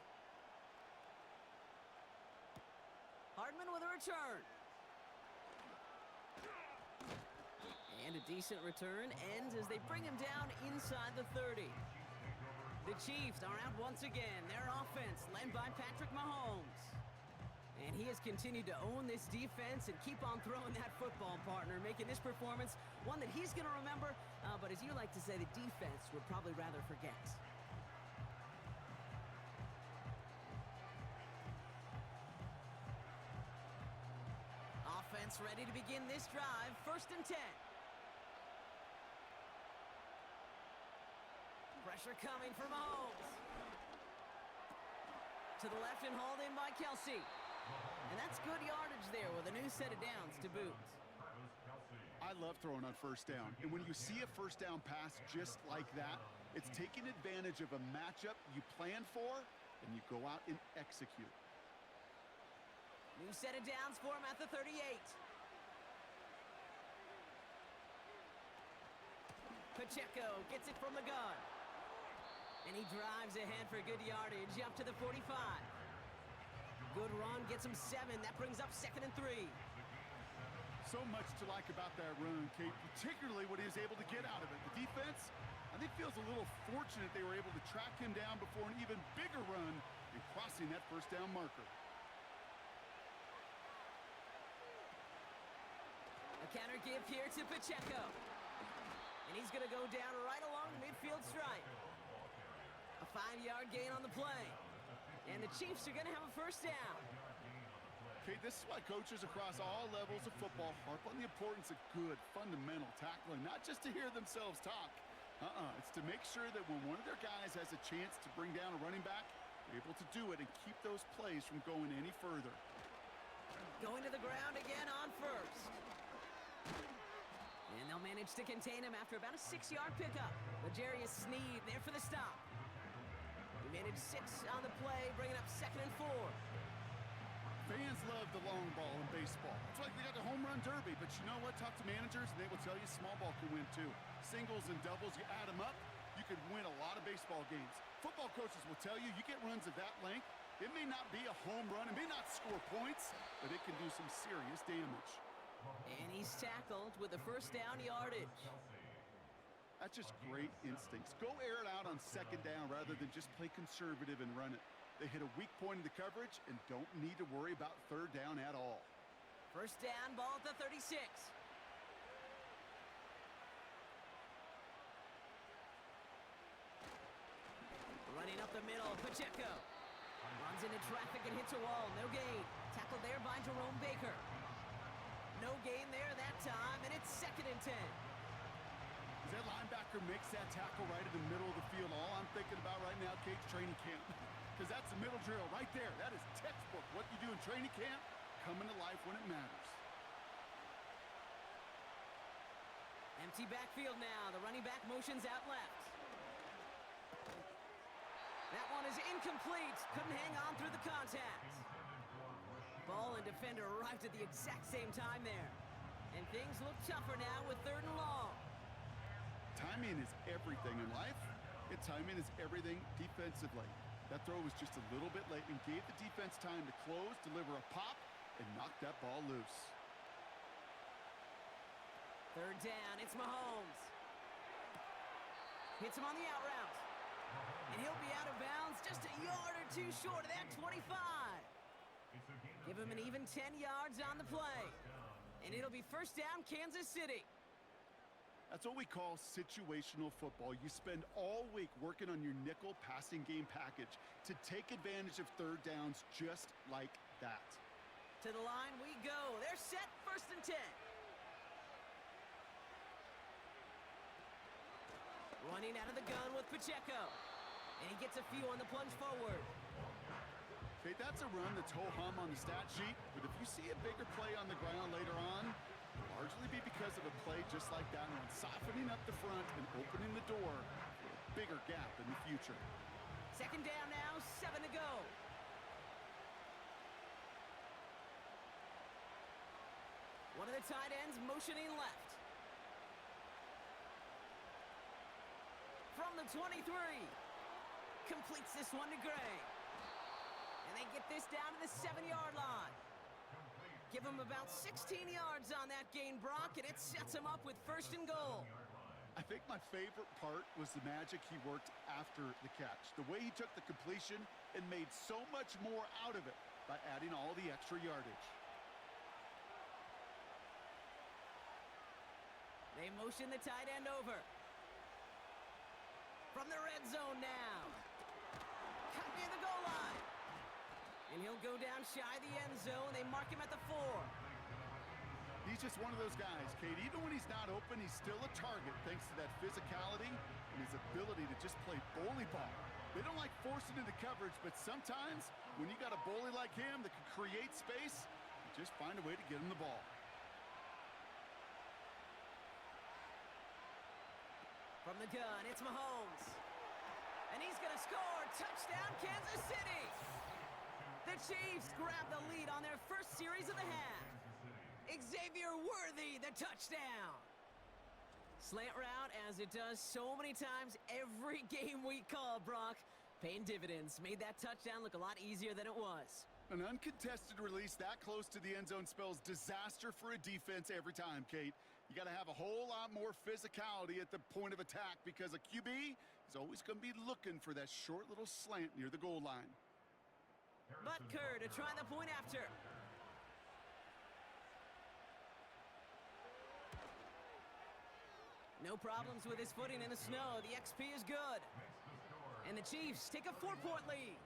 Speaker 3: Hardman with a return. And a decent return ends as they bring him down inside the 30. The Chiefs are out once again. Their offense led by Patrick Mahomes. And he has continued to own this defense and keep on throwing that football, partner, making this performance one that he's going to remember, but as you like to say, the defense would probably rather forget. Offense ready to begin this drive, 1st and 10. Pressure coming for Mahomes. To the left and hauled in by Kelsey. And that's good yardage there with a new set of downs to boot.
Speaker 4: I love throwing on 1st down. And when you see a 1st down pass just like that, it's taking advantage of a matchup you plan for, and you go out and execute.
Speaker 3: New set of downs for him at the 38. Pacheco gets it from the gun. And he drives ahead for good yardage up to the 45. Good run, gets him 7. That brings up 2nd and 3.
Speaker 4: So much to like about that run, Kate, particularly what he was able to get out of it. The defense, I think, feels a little fortunate they were able to track him down before an even bigger run and crossing that 1st down marker.
Speaker 3: A counter give here to Pacheco. And he's going to go down right along the midfield stripe. A 5-yard gain on the play. And the Chiefs are going to have a 1st down.
Speaker 4: Okay, this is why coaches across all levels of football harp on the importance of good, fundamental tackling, not just to hear themselves talk. It's to make sure that when one of their guys has a chance to bring down a running back, they're able to do it and keep those plays from going any further.
Speaker 3: Going to the ground again on 1st. And they'll manage to contain him after about a 6-yard pickup. L'Jarius Sneed there for the stop. He managed 6 on the play, bringing up 2nd and 4.
Speaker 4: Fans love the long ball in baseball. It's like they got the home run derby, but you know what? Talk to managers, and they will tell you small ball can win too. Singles and doubles, you add them up, you could win a lot of baseball games. Football coaches will tell you, you get runs of that length, it may not be a home run, it may not score points, but it can do some serious damage.
Speaker 3: And he's tackled with the 1st down yardage.
Speaker 4: That's just great instincts. Go air it out on 2nd down rather than just play conservative and run it. They hit a weak point in the coverage and don't need to worry about 3rd down at all.
Speaker 3: 1st down, ball at the 36. Running up the middle, Pacheco. Runs into traffic and hits a wall, no gain. Tackled there by Jerome Baker. No gain there that time, and it's 2nd and 10.
Speaker 4: As that linebacker makes that tackle right in the middle of the field, all I'm thinking about right now, Kate's training camp. Because that's the middle drill right there. That is textbook. What you do in training camp, coming to life when it matters.
Speaker 3: Empty backfield now. The running back motions out left. That one is incomplete. Couldn't hang on through the contact. Ball and defender arrived at the exact same time there. And things look tougher now with 3rd and long.
Speaker 4: Timing is everything in life, and timing is everything defensively. That throw was just a little bit late and gave the defense time to close, deliver a pop, and knock that ball loose.
Speaker 3: Third down, it's Mahomes. Hits him on the out route. And he'll be out of bounds just a yard or two short of that 25. Give him an even 10 yards on the play. And it'll be first down, Kansas City.
Speaker 4: That's what we call situational football. You spend all week working on your nickel passing game package to take advantage of third downs just like that.
Speaker 3: To the line we go. They're set, first and 10. Running out of the gun with Pacheco. And he gets a few on the plunge forward.
Speaker 4: Okay, that's a run that's ho-hum on the stat sheet, but if you see a bigger play on the ground later on, it'll largely be because of a play just like that one, softening up the front and opening the door for a bigger gap in the future.
Speaker 3: Second down now, 7 to go. One of the tight ends motioning left. From the 23. Completes this one to Gray. And they get this down to the 7-yard line. Give him about 16 yards on that gain, Brock, and it sets him up with first and goal.
Speaker 4: I think my favorite part was the magic he worked after the catch. The way he took the completion and made so much more out of it by adding all the extra yardage.
Speaker 3: They motion the tight end over. From the red zone now. Cut near the goal line. And he'll go down shy of the end zone. They mark him at the 4.
Speaker 4: He's just one of those guys, Kate. Even when he's not open, he's still a target thanks to that physicality and his ability to just play bully ball. They don't like forcing into coverage, but sometimes when you got a bully like him that can create space, you just find a way to get him the ball.
Speaker 3: From the gun, it's Mahomes. And he's going to score. Touchdown, Kansas City. The Chiefs grab the lead on their first series of the half. Xavier Worthy, the touchdown. Slant route, as it does so many times every game we call, Brock. Paying dividends. Made that touchdown look a lot easier than it was.
Speaker 4: An uncontested release that close to the end zone spells disaster for a defense every time, Kate. You got to have a whole lot more physicality at the point of attack because a QB is always going to be looking for that short little slant near the goal line.
Speaker 3: Butker to try the point after. No problems with his footing in the snow. The XP is good. And the Chiefs take a 4-point lead.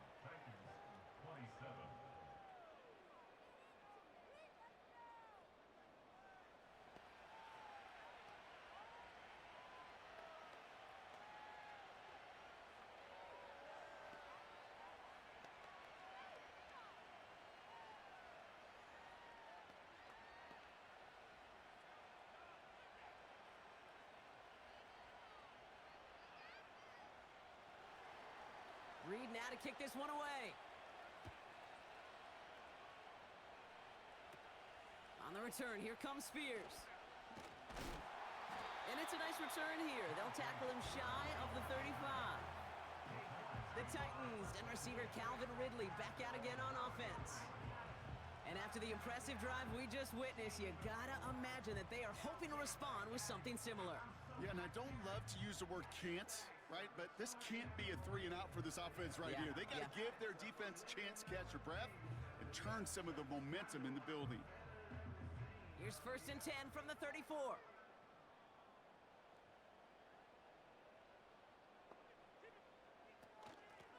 Speaker 3: Reed now to kick this one away. On the return, here comes Spears. And it's a nice return here. They'll tackle him shy of the 35. The Titans and receiver Calvin Ridley back out again on offense. And after the impressive drive we just witnessed, you gotta imagine that they are hoping to respond with something similar.
Speaker 4: Yeah, and I don't love to use the word can't, right? But this can't be a 3-and-out for this offense right here. They got to give their defense a chance to catch their breath and turn some of the momentum in the building.
Speaker 3: Here's first and 10 from the 34.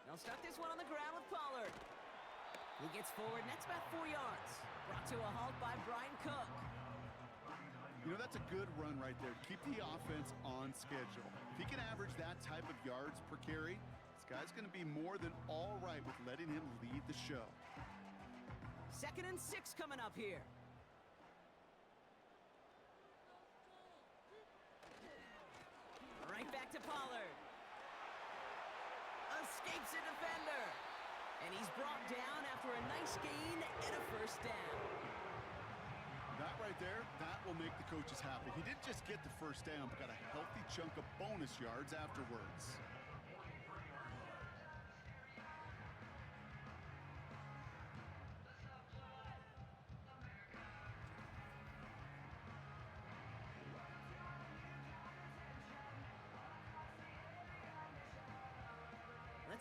Speaker 3: They'll start this one on the ground with Pollard. He gets forward, and that's about 4 yards. Brought to a halt by Brian Cook.
Speaker 4: You know, that's a good run right there. Keep the offense on schedule. If he can average that type of yards per carry, this guy's going to be more than all right with letting him lead the show.
Speaker 3: 2nd and 6 coming up here. Right back to Pollard. Escapes a defender. And he's brought down after a nice gain and a first down.
Speaker 4: That right there, that will make the coaches happy. He didn't just get the first down, but got a healthy chunk of bonus yards afterwards.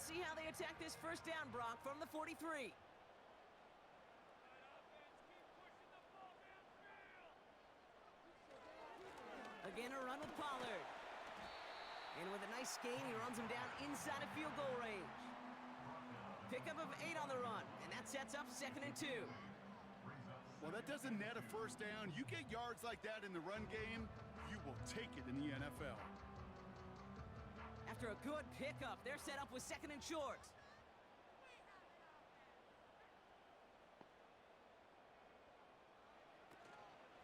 Speaker 3: Let's see how they attack this first down, Brock, from the 43. Again, a run with Pollard. And with a nice gain, he runs him down inside of field goal range. Pickup of 8 on the run, and that sets up 2nd and 2.
Speaker 4: Well, that doesn't net a first down. You get yards like that in the run game, you will take it in the NFL.
Speaker 3: After a good pickup, they're set up with 2nd and short.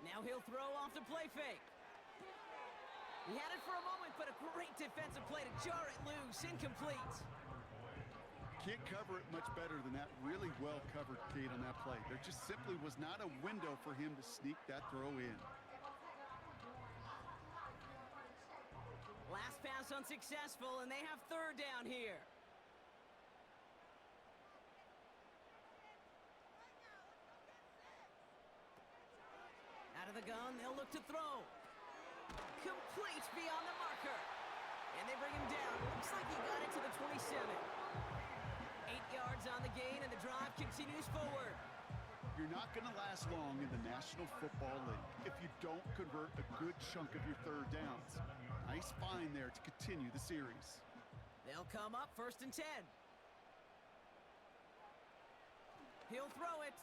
Speaker 3: Now he'll throw off the play fake. He had it for a moment, but a great defensive play to jar it loose. Incomplete.
Speaker 4: Can't cover it much better than that. Really well covered, Kate, on that play. There just simply was not a window for him to sneak that throw in.
Speaker 3: Last pass unsuccessful, and they have 3rd down here. Out of the gun, they'll look to throw. Complete beyond the marker. And they bring him down. Looks like he got it to the 27. 8 yards on the gain, and the drive continues forward.
Speaker 4: You're not going to last long in the National Football League if you don't convert a good chunk of your 3rd downs. Nice find there to continue the series.
Speaker 3: They'll come up 1st and 10. He'll throw it.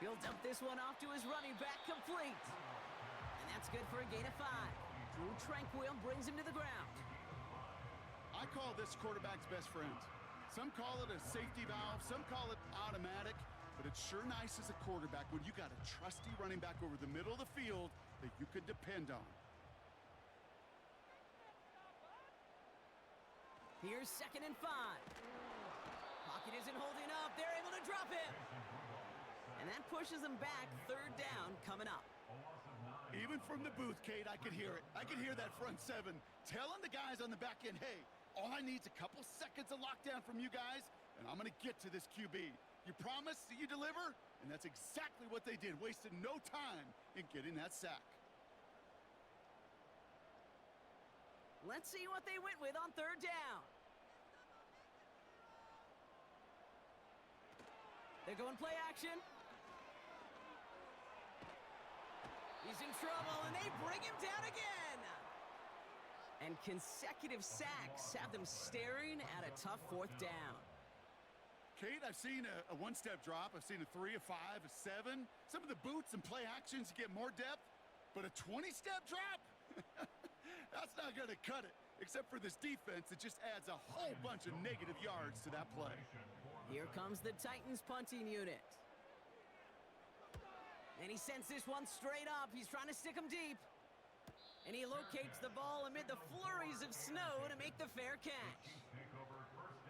Speaker 3: He'll dump this one off to his running back, complete. And that's good for a gain of 5. Drew Tranquil brings him to the ground.
Speaker 4: I call this quarterback's best friend. Some call it a safety valve, some call it automatic, but it's sure nice as a quarterback when you got a trusty running back over the middle of the field that you can depend on.
Speaker 3: Here's 2nd and 5. Pocket isn't holding up. They're able to drop him. And that pushes them back. 3rd down coming up.
Speaker 4: Even from the booth, Kate, I could hear it. I could hear that front 7 telling the guys on the back end, hey, all I need is a couple seconds of lockdown from you guys, and I'm going to get to this QB. You promise that you deliver? And that's exactly what they did. Wasted no time in getting that sack.
Speaker 3: Let's see what they went with on 3rd down. They're going play action. He's in trouble, and they bring him down again. And consecutive sacks have them staring at a tough 4th down.
Speaker 4: Kate, I've seen a 1-step drop. I've seen a 3, a 5, a 7. Some of the boots and play actions get more depth, but a 20-step drop? That's not going to cut it. Except for this defense, it just adds a whole bunch of negative yards to that play.
Speaker 3: Here comes the Titans punting unit. And he sends this one straight up. He's trying to stick him deep. And he locates the ball amid the flurries of snow to make the fair catch.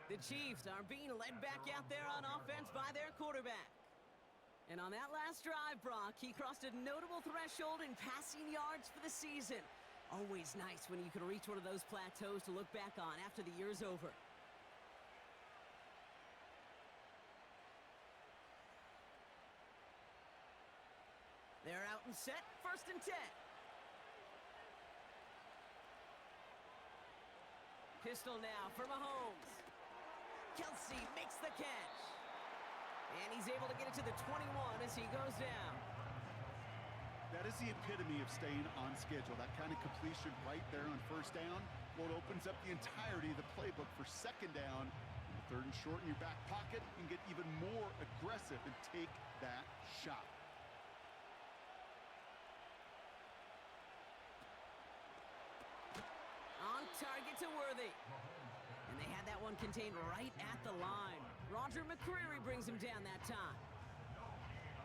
Speaker 3: The Chiefs are being led back out there on offense by their quarterback. And on that last drive, Brock, he crossed a notable threshold in passing yards for the season. Always nice when you can reach one of those plateaus to look back on after the year's over. They're out and set, 1st and 10. Pistol now for Mahomes. Kelsey makes the catch. And he's able to get it to the 21 as he goes down.
Speaker 4: That is the epitome of staying on schedule. That kind of completion right there on 1st down. Well, it opens up the entirety of the playbook for 2nd down. 3rd and short in your back pocket, you can get even more aggressive and take that shot.
Speaker 3: On target to Worthy. And they had that one contained right at the line. Roger McCreary brings him down that time.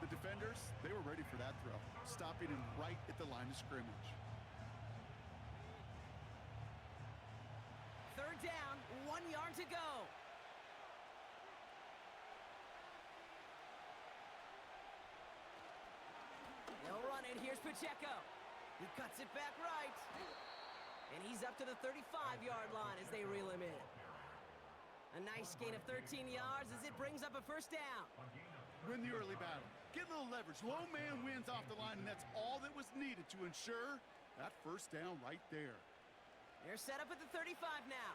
Speaker 4: The defenders, they were ready for that throw, stopping him right at the line of scrimmage.
Speaker 3: 3rd down, 1 yard to go. They'll run it. Here's Pacheco. He cuts it back right. And he's up to the 35-yard line as they reel him in. A nice gain of 13 yards as it brings up a 1st down.
Speaker 4: Win the early battle. Get a little leverage. Low man wins off the line, and that's all that was needed to ensure that 1st down right there.
Speaker 3: They're set up at the 35 now.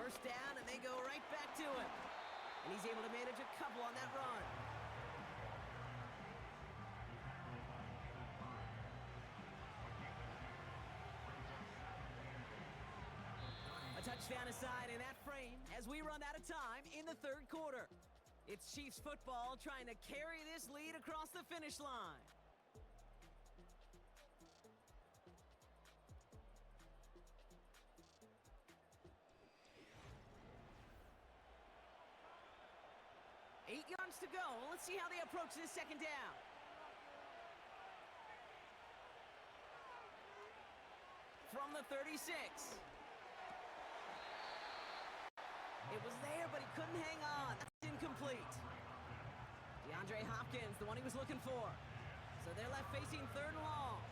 Speaker 3: First down, and they go right back to him. And he's able to manage a couple on that run. A touchdown aside in that frame as we run out of time in the third quarter. It's Chiefs football trying to carry this lead across the finish line. Eight yards to go. Let's see how they approach this second down. From the 36. It was there, but he couldn't hang on. That's incomplete. DeAndre Hopkins, the one he was looking for. So they're left facing third and long.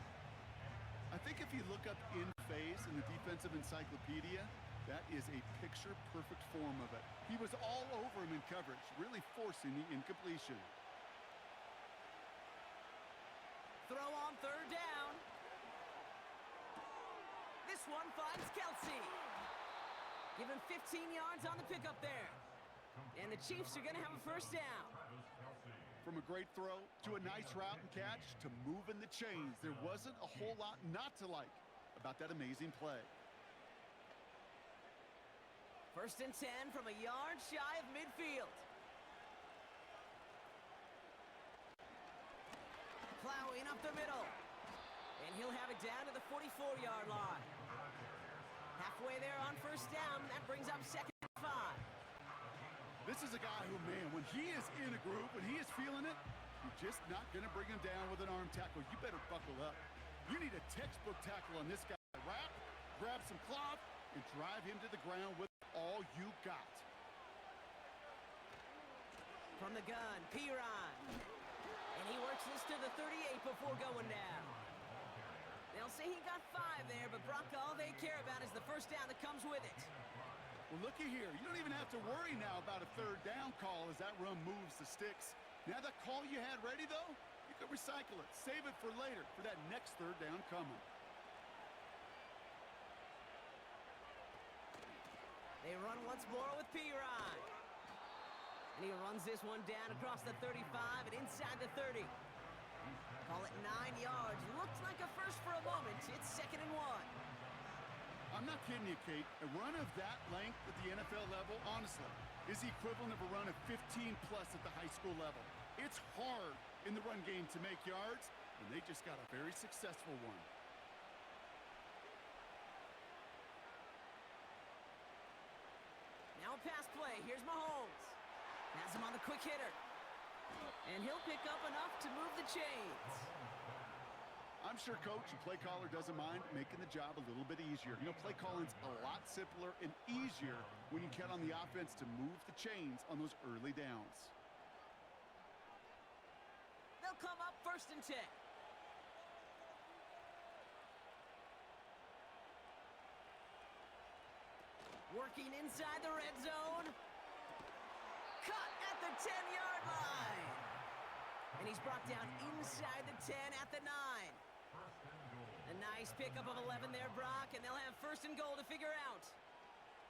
Speaker 4: I think if you look up in phase in the defensive encyclopedia, that is a picture-perfect form of it. He was all over him in coverage, really forcing the incompletion.
Speaker 3: Throw on third down. This one finds Kelsey. Give him 15 yards on the pickup there. And the Chiefs are going to have a first down.
Speaker 4: From a great throw to a nice route and catch to moving the chains, there wasn't a whole lot not to like about that amazing play.
Speaker 3: First and 10 from a yard shy of midfield. Plowing up the middle. And he'll have it down to the 44-yard line. Halfway there on first down. That brings up second and 5.
Speaker 4: This is a guy who, man, when he is in a groove, when he is feeling it, you're just not going to bring him down with an arm tackle. You better buckle up. You need a textbook tackle on this guy. Wrap, grab some cloth, and drive him to the ground with all you got.
Speaker 3: From the gun, Piron. And he works this to the 38 before going down. They'll say he got 5 there, but Brock, all they care about is the first down that comes with it.
Speaker 4: Well, looky here. You don't even have to worry now about a third down call as that run moves the sticks. Now that call you had ready, though, you could recycle it. Save it for later for that next third down coming.
Speaker 3: They run once more with Piron. And he runs this one down across the 35 and inside the 30. Call it 9 yards. Looks like a first for a moment. It's second and 1.
Speaker 4: I'm not kidding you, Kate. A run of that length at the NFL level, honestly, is the equivalent of a run of 15-plus at the high school level. It's hard in the run game to make yards, and they just got a very successful one.
Speaker 3: Now a pass play. Here's Mahomes. Has him on the quick hitter. And he'll pick up enough to move the chains.
Speaker 4: I'm sure coach and play caller doesn't mind making the job a little bit easier. You know, play calling's a lot simpler and easier when you count on the offense to move the chains on those early downs.
Speaker 3: They'll come up first and 10. Working inside the red zone. Cut at the 10-yard line. And he's brought down inside the 10 at the 9. A nice pickup of 11 there, Brock, and they'll have first and goal to figure out.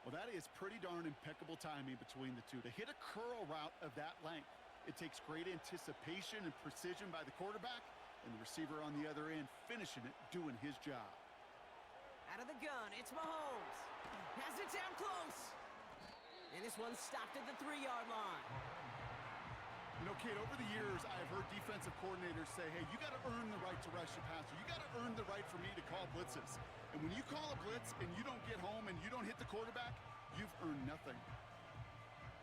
Speaker 4: Well, that is pretty darn impeccable timing between the two. To hit a curl route of that length, it takes great anticipation and precision by the quarterback, and the receiver on the other end finishing it, doing his job.
Speaker 3: Out of the gun, it's Mahomes. Has it down close. And this one's stopped at the 3-yard line.
Speaker 4: You know, Kate, over the years, I have heard defensive coordinators say, hey, you got to earn the right to rush your passer. You got to earn the right for me to call blitzes. And when you call a blitz and you don't get home and you don't hit the quarterback, you've earned nothing.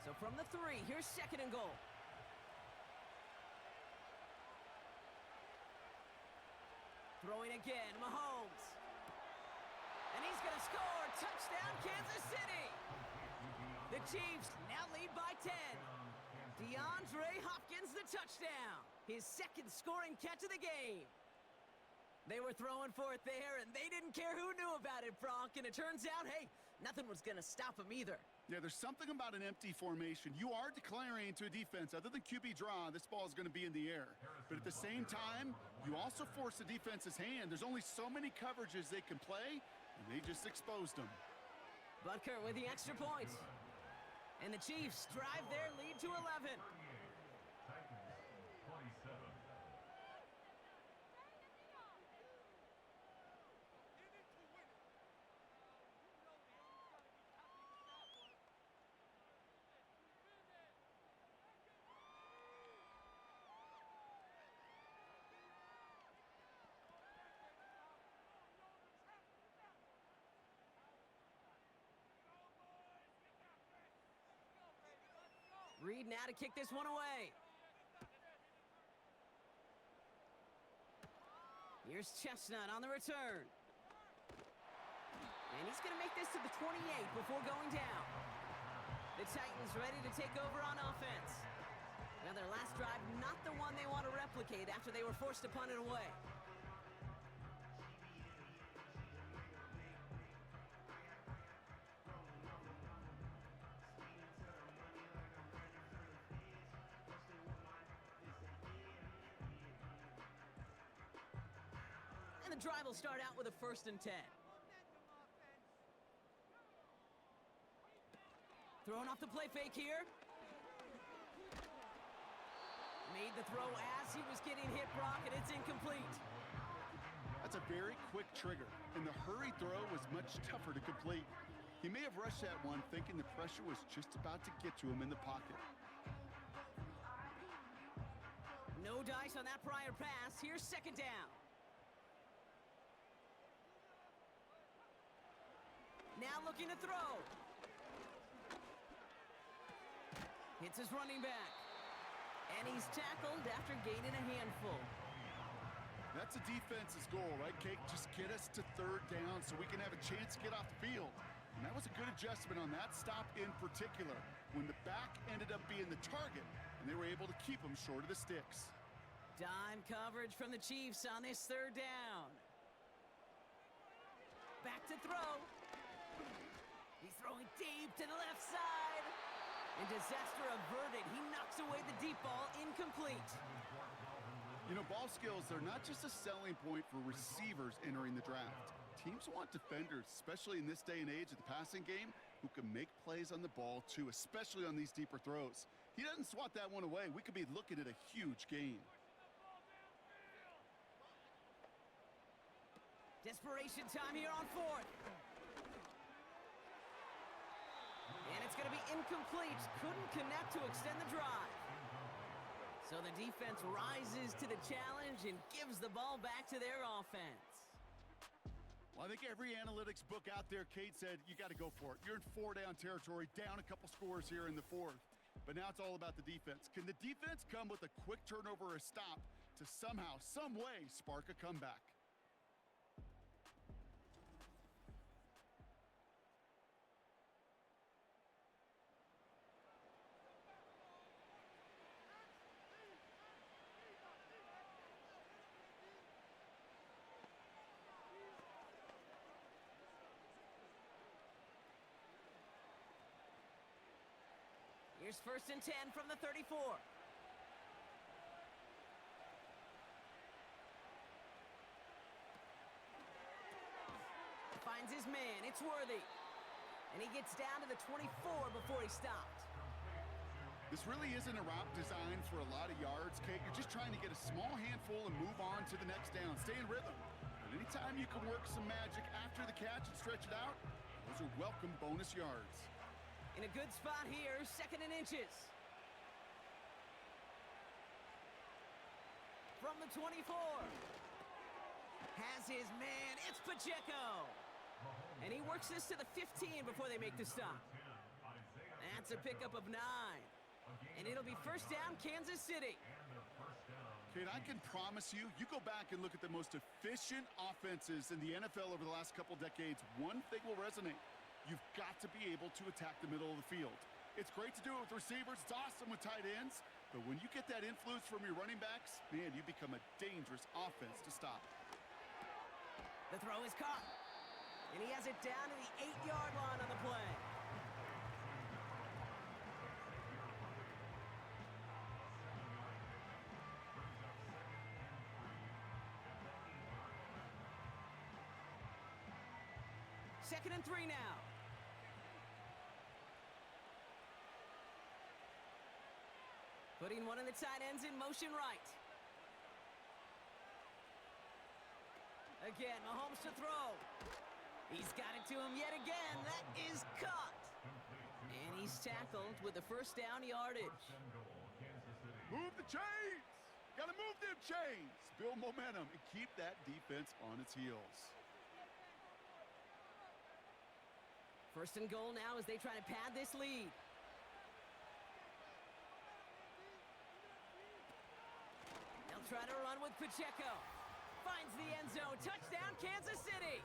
Speaker 3: So from the 3, here's second and goal. Throwing again, Mahomes. And he's going to score. Touchdown, Kansas City. The Chiefs now lead by 10. DeAndre Hopkins, the touchdown. His second scoring catch of the game. They were throwing for it there, and they didn't care who knew about it, Brock. And it turns out, hey, nothing was going to stop him either.
Speaker 4: Yeah, there's something about an empty formation. You are declaring to a defense, other than QB draw, this ball is going to be in the air. But at the same time, you also force the defense's hand. There's only so many coverages they can play, and they just exposed them.
Speaker 3: Butker with the extra point. And the Chiefs drive their lead to 11. Reed now to kick this one away. Here's Chestnut on the return. And he's going to make this to the 28 before going down. The Titans ready to take over on offense. Now their last drive, not the one they want to replicate after they were forced to punt it away. And the drive will start out with a 1st and 10. Throwing off the play fake here. Made the throw as he was getting hit, Brock, and it's incomplete.
Speaker 4: That's a very quick trigger, and the hurry throw was much tougher to complete. He may have rushed that one thinking the pressure was just about to get to him in the pocket.
Speaker 3: No dice on that prior pass. Here's 2nd down. Now looking to throw. Hits his running back. And he's tackled after gaining a handful.
Speaker 4: That's a defense's goal, right, Kate? Just get us to 3rd down so we can have a chance to get off the field. And that was a good adjustment on that stop in particular, when the back ended up being the target, and they were able to keep him short of the sticks.
Speaker 3: Dime coverage from the Chiefs on this 3rd down. Back to throw. He's throwing deep to the left side. And disaster averted. He knocks away the deep ball, incomplete.
Speaker 4: You know, ball skills are not just a selling point for receivers entering the draft. Teams want defenders, especially in this day and age of the passing game, who can make plays on the ball too, especially on these deeper throws. He doesn't swat that one away. We could be looking at a huge gain.
Speaker 3: Desperation time here on 4th. And it's going to be incomplete. Couldn't connect to extend the drive. So the defense rises to the challenge and gives the ball back to their offense.
Speaker 4: Well, I think every analytics book out there, Kate, said you got to go for it. You're in 4-down territory, down a couple scores here in the 4th. But now it's all about the defense. Can the defense come with a quick turnover or a stop to somehow, some way, spark a comeback?
Speaker 3: Here's 1st and 10 from the 34. Finds his man. It's Worthy. And he gets down to the 24 before he stopped.
Speaker 4: This really isn't a route designed for a lot of yards, Kate. You're just trying to get a small handful and move on to the next down. Stay in rhythm. But anytime you can work some magic after the catch and stretch it out, those are welcome bonus yards.
Speaker 3: In a good spot here, 2nd and inches. From the 24. Has his man, it's Pacheco. And he works this to the 15 before they make the stop. That's a pickup of 9. And it'll be 1st down, Kansas City.
Speaker 4: Kate, I can promise you, you go back and look at the most efficient offenses in the NFL over the last couple decades, one thing will resonate. You've got to be able to attack the middle of the field. It's great to do it with receivers. It's awesome with tight ends. But when you get that influence from your running backs, man, you become a dangerous offense to stop.
Speaker 3: The throw is caught. And he has it down to the 8-yard line on the play. Second and 3 now. Putting one of the tight ends in motion right. Again, Mahomes to throw. He's got it to him yet again. That is caught. And he's tackled with the first down yardage.
Speaker 4: Move the chains! Gotta move them chains! Build momentum and keep that defense on its heels.
Speaker 3: First and goal now as they try to pad this lead. They'll try to run with Pacheco. Finds the end zone. Touchdown, Kansas City.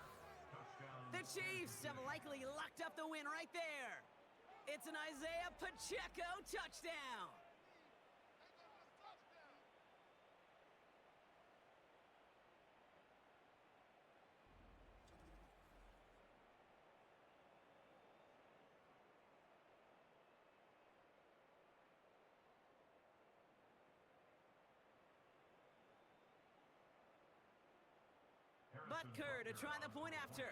Speaker 3: The Chiefs have likely locked up the win right there. It's an Isaiah Pacheco touchdown. Butker to try the point after.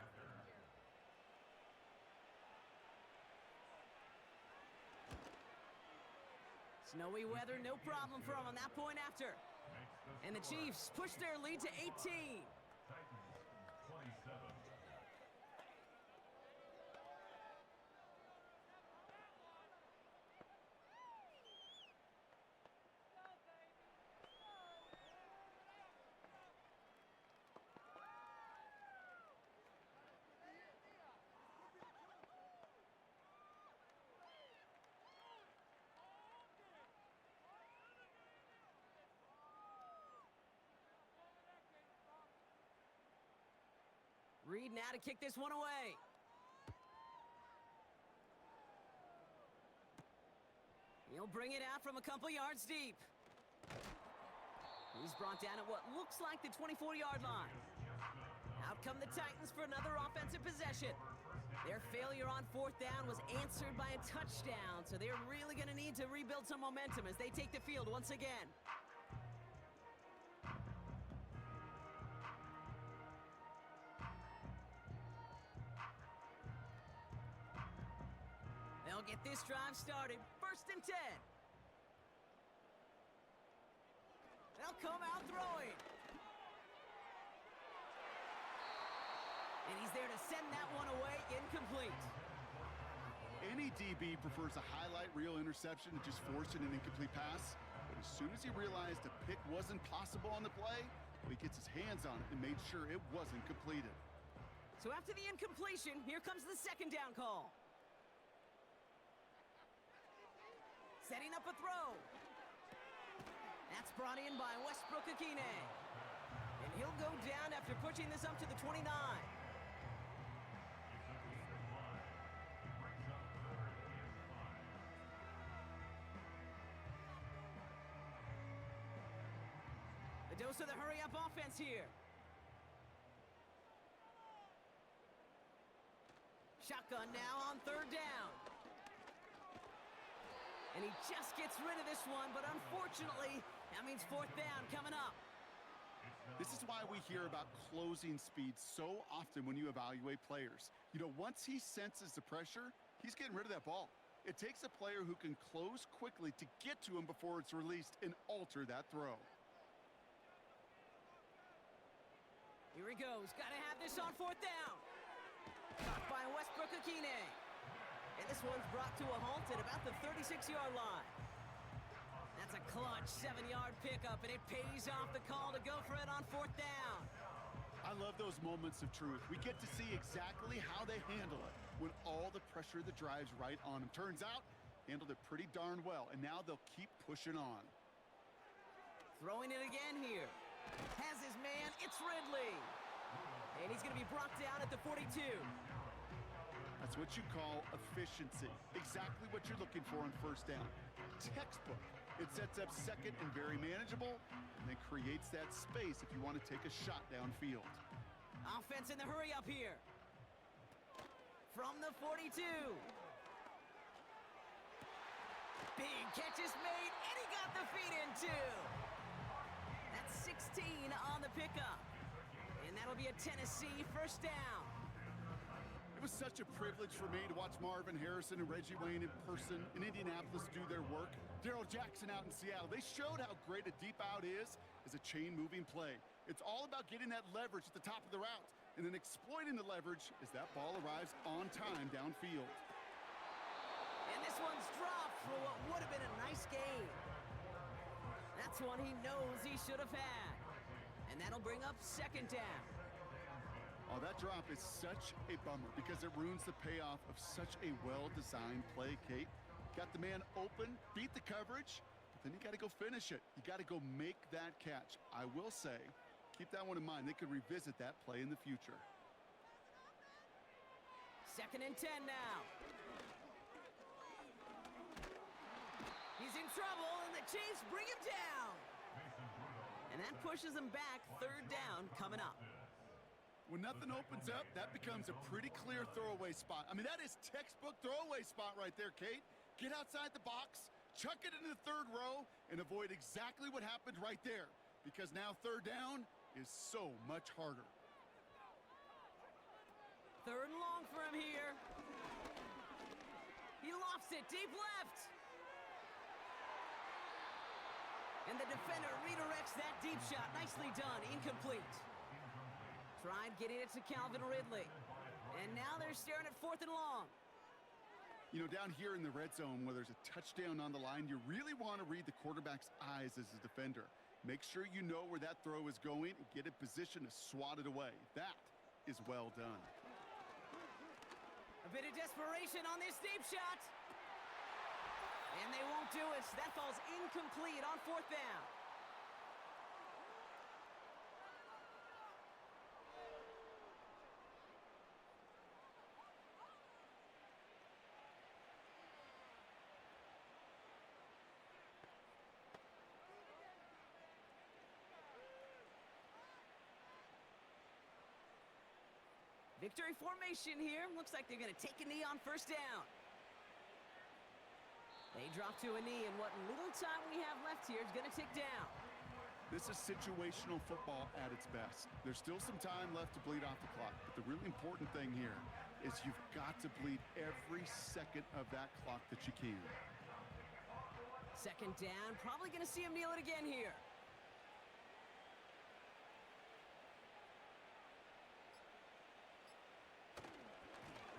Speaker 3: Snowy weather, no problem for them on that point after. And the Chiefs push their lead to 18. Reed now to kick this one away. He'll bring it out from a couple yards deep. He's brought down at what looks like the 24-yard line. Out come the Titans for another offensive possession. Their failure on fourth down was answered by a touchdown, so they're really going to need to rebuild some momentum as they take the field once again. They'll get this drive started. First and 10. They'll come out throwing. And he's there to send that one away, incomplete.
Speaker 4: Any DB prefers a highlight reel interception to just forcing an incomplete pass. But as soon as he realized a pick wasn't possible on the play, he gets his hands on it and made sure it wasn't completed.
Speaker 3: So after the incompletion, here comes the second down call. Setting up a throw. That's brought in by Westbrook-Akine. And he'll go down after pushing this up to the 29. A dose of the hurry-up offense here. Shotgun now on third down. And he just gets rid of this one, but unfortunately, that means fourth down coming up.
Speaker 4: This is why we hear about closing speed so often when you evaluate players. You know, once he senses the pressure, he's getting rid of that ball. It takes a player who can close quickly to get to him before it's released and alter that throw.
Speaker 3: Here he goes. Got to have this on fourth down. Caught by Westbrook-Akine. And this one's brought to a halt at about the 36-yard line. That's a clutch 7-yard pickup, and it pays off the call to go for it on fourth down.
Speaker 4: I love those moments of truth. We get to see exactly how they handle it when all the pressure that drives right on them. Turns out, handled it pretty darn well, and now they'll keep pushing on.
Speaker 3: Throwing it again here. Has his man, it's Ridley. And he's going to be brought down at the 42.
Speaker 4: That's what you call efficiency. Exactly what you're looking for on first down. Textbook. It sets up second and very manageable, and then creates that space if you want to take a shot downfield.
Speaker 3: Offense in the hurry up here. From the 42. Big catch is made, and he got the feet in too. That's 16 on the pickup. And that'll be a Tennessee first down.
Speaker 4: It was such a privilege for me to watch Marvin Harrison and Reggie Wayne in person in Indianapolis do their work. Darryl Jackson out in Seattle. They showed how great a deep out is as a chain-moving play. It's all about getting that leverage at the top of the route and then exploiting the leverage as that ball arrives on time downfield.
Speaker 3: And this one's dropped for what would have been a nice gain. That's one he knows he should have had. And that'll bring up second down.
Speaker 4: Oh, that drop is such a bummer because it ruins the payoff of such a well-designed play, Kate. Got the man open, beat the coverage, but then you got to go finish it. You got to go make that catch. I will say, keep that one in mind. They could revisit that play in the future.
Speaker 3: 2nd and 10 now. He's in trouble, and the Chiefs bring him down. And that pushes him back. 3rd down coming up.
Speaker 4: When nothing opens up, that becomes a pretty clear throwaway spot. I mean, that is textbook throwaway spot right there, Kate. Get outside the box, chuck it into the 3rd row, and avoid exactly what happened right there. Because now 3rd down is so much harder.
Speaker 3: 3rd and long for him here. He lofts it deep left. And the defender redirects that deep shot. Nicely done. Incomplete. Tried getting it to Calvin Ridley. And now they're staring at 4th and long.
Speaker 4: You know, down here in the red zone where there's a touchdown on the line, you really want to read the quarterback's eyes as a defender. Make sure you know where that throw is going and get in position to swat it away. That is well done.
Speaker 3: A bit of desperation on this deep shot. And they won't do it. That falls incomplete on 4th down. Victory formation here. Looks like they're going to take a knee on 1st down. They drop to a knee, and what little time we have left here is going to tick down.
Speaker 4: This is situational football at its best. There's still some time left to bleed off the clock, but the really important thing here is you've got to bleed every second of that clock that you can.
Speaker 3: 2nd down. Probably going to see him kneel it again here.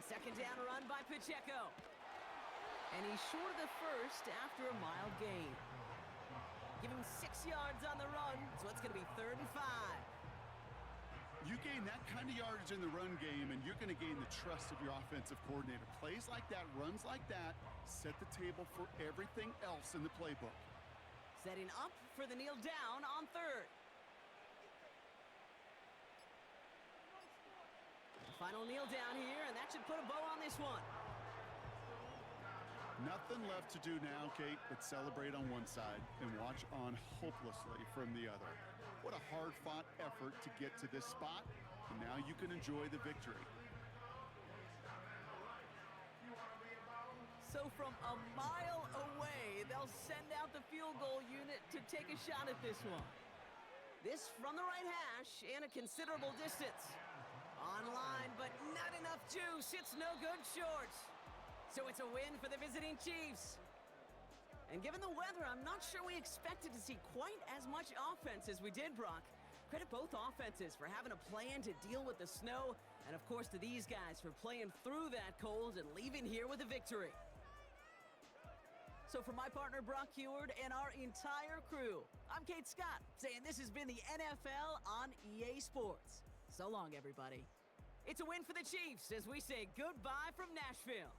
Speaker 3: Second down run by Pacheco. And he's short of the 1st after a mild gain. Give him 6 yards on the run, so it's going to be 3rd and 5.
Speaker 4: You gain that kind of yardage in the run game, and you're going to gain the trust of your offensive coordinator. Plays like that, runs like that, set the table for everything else in the playbook.
Speaker 3: Setting up for the kneel down on 3rd. Final kneel down here, and that should put a bow on this one.
Speaker 4: Nothing left to do now, Kate, but celebrate on one side and watch on hopelessly from the other. What a hard-fought effort to get to this spot, and now you can enjoy the victory.
Speaker 3: So from a mile away, they'll send out the field goal unit to take a shot at this one. This from the right hash and a considerable distance. Online, but not enough juice. It's no good short. So it's a win for the visiting Chiefs. And given the weather, I'm not sure we expected to see quite as much offense as we did, Brock. Credit both offenses for having a plan to deal with the snow, and of course to these guys for playing through that cold and leaving here with a victory. So for my partner Brock Heward and our entire crew, I'm Kate Scott, saying this has been the NFL on EA Sports. So long, everybody. It's a win for the Chiefs as we say goodbye from Nashville.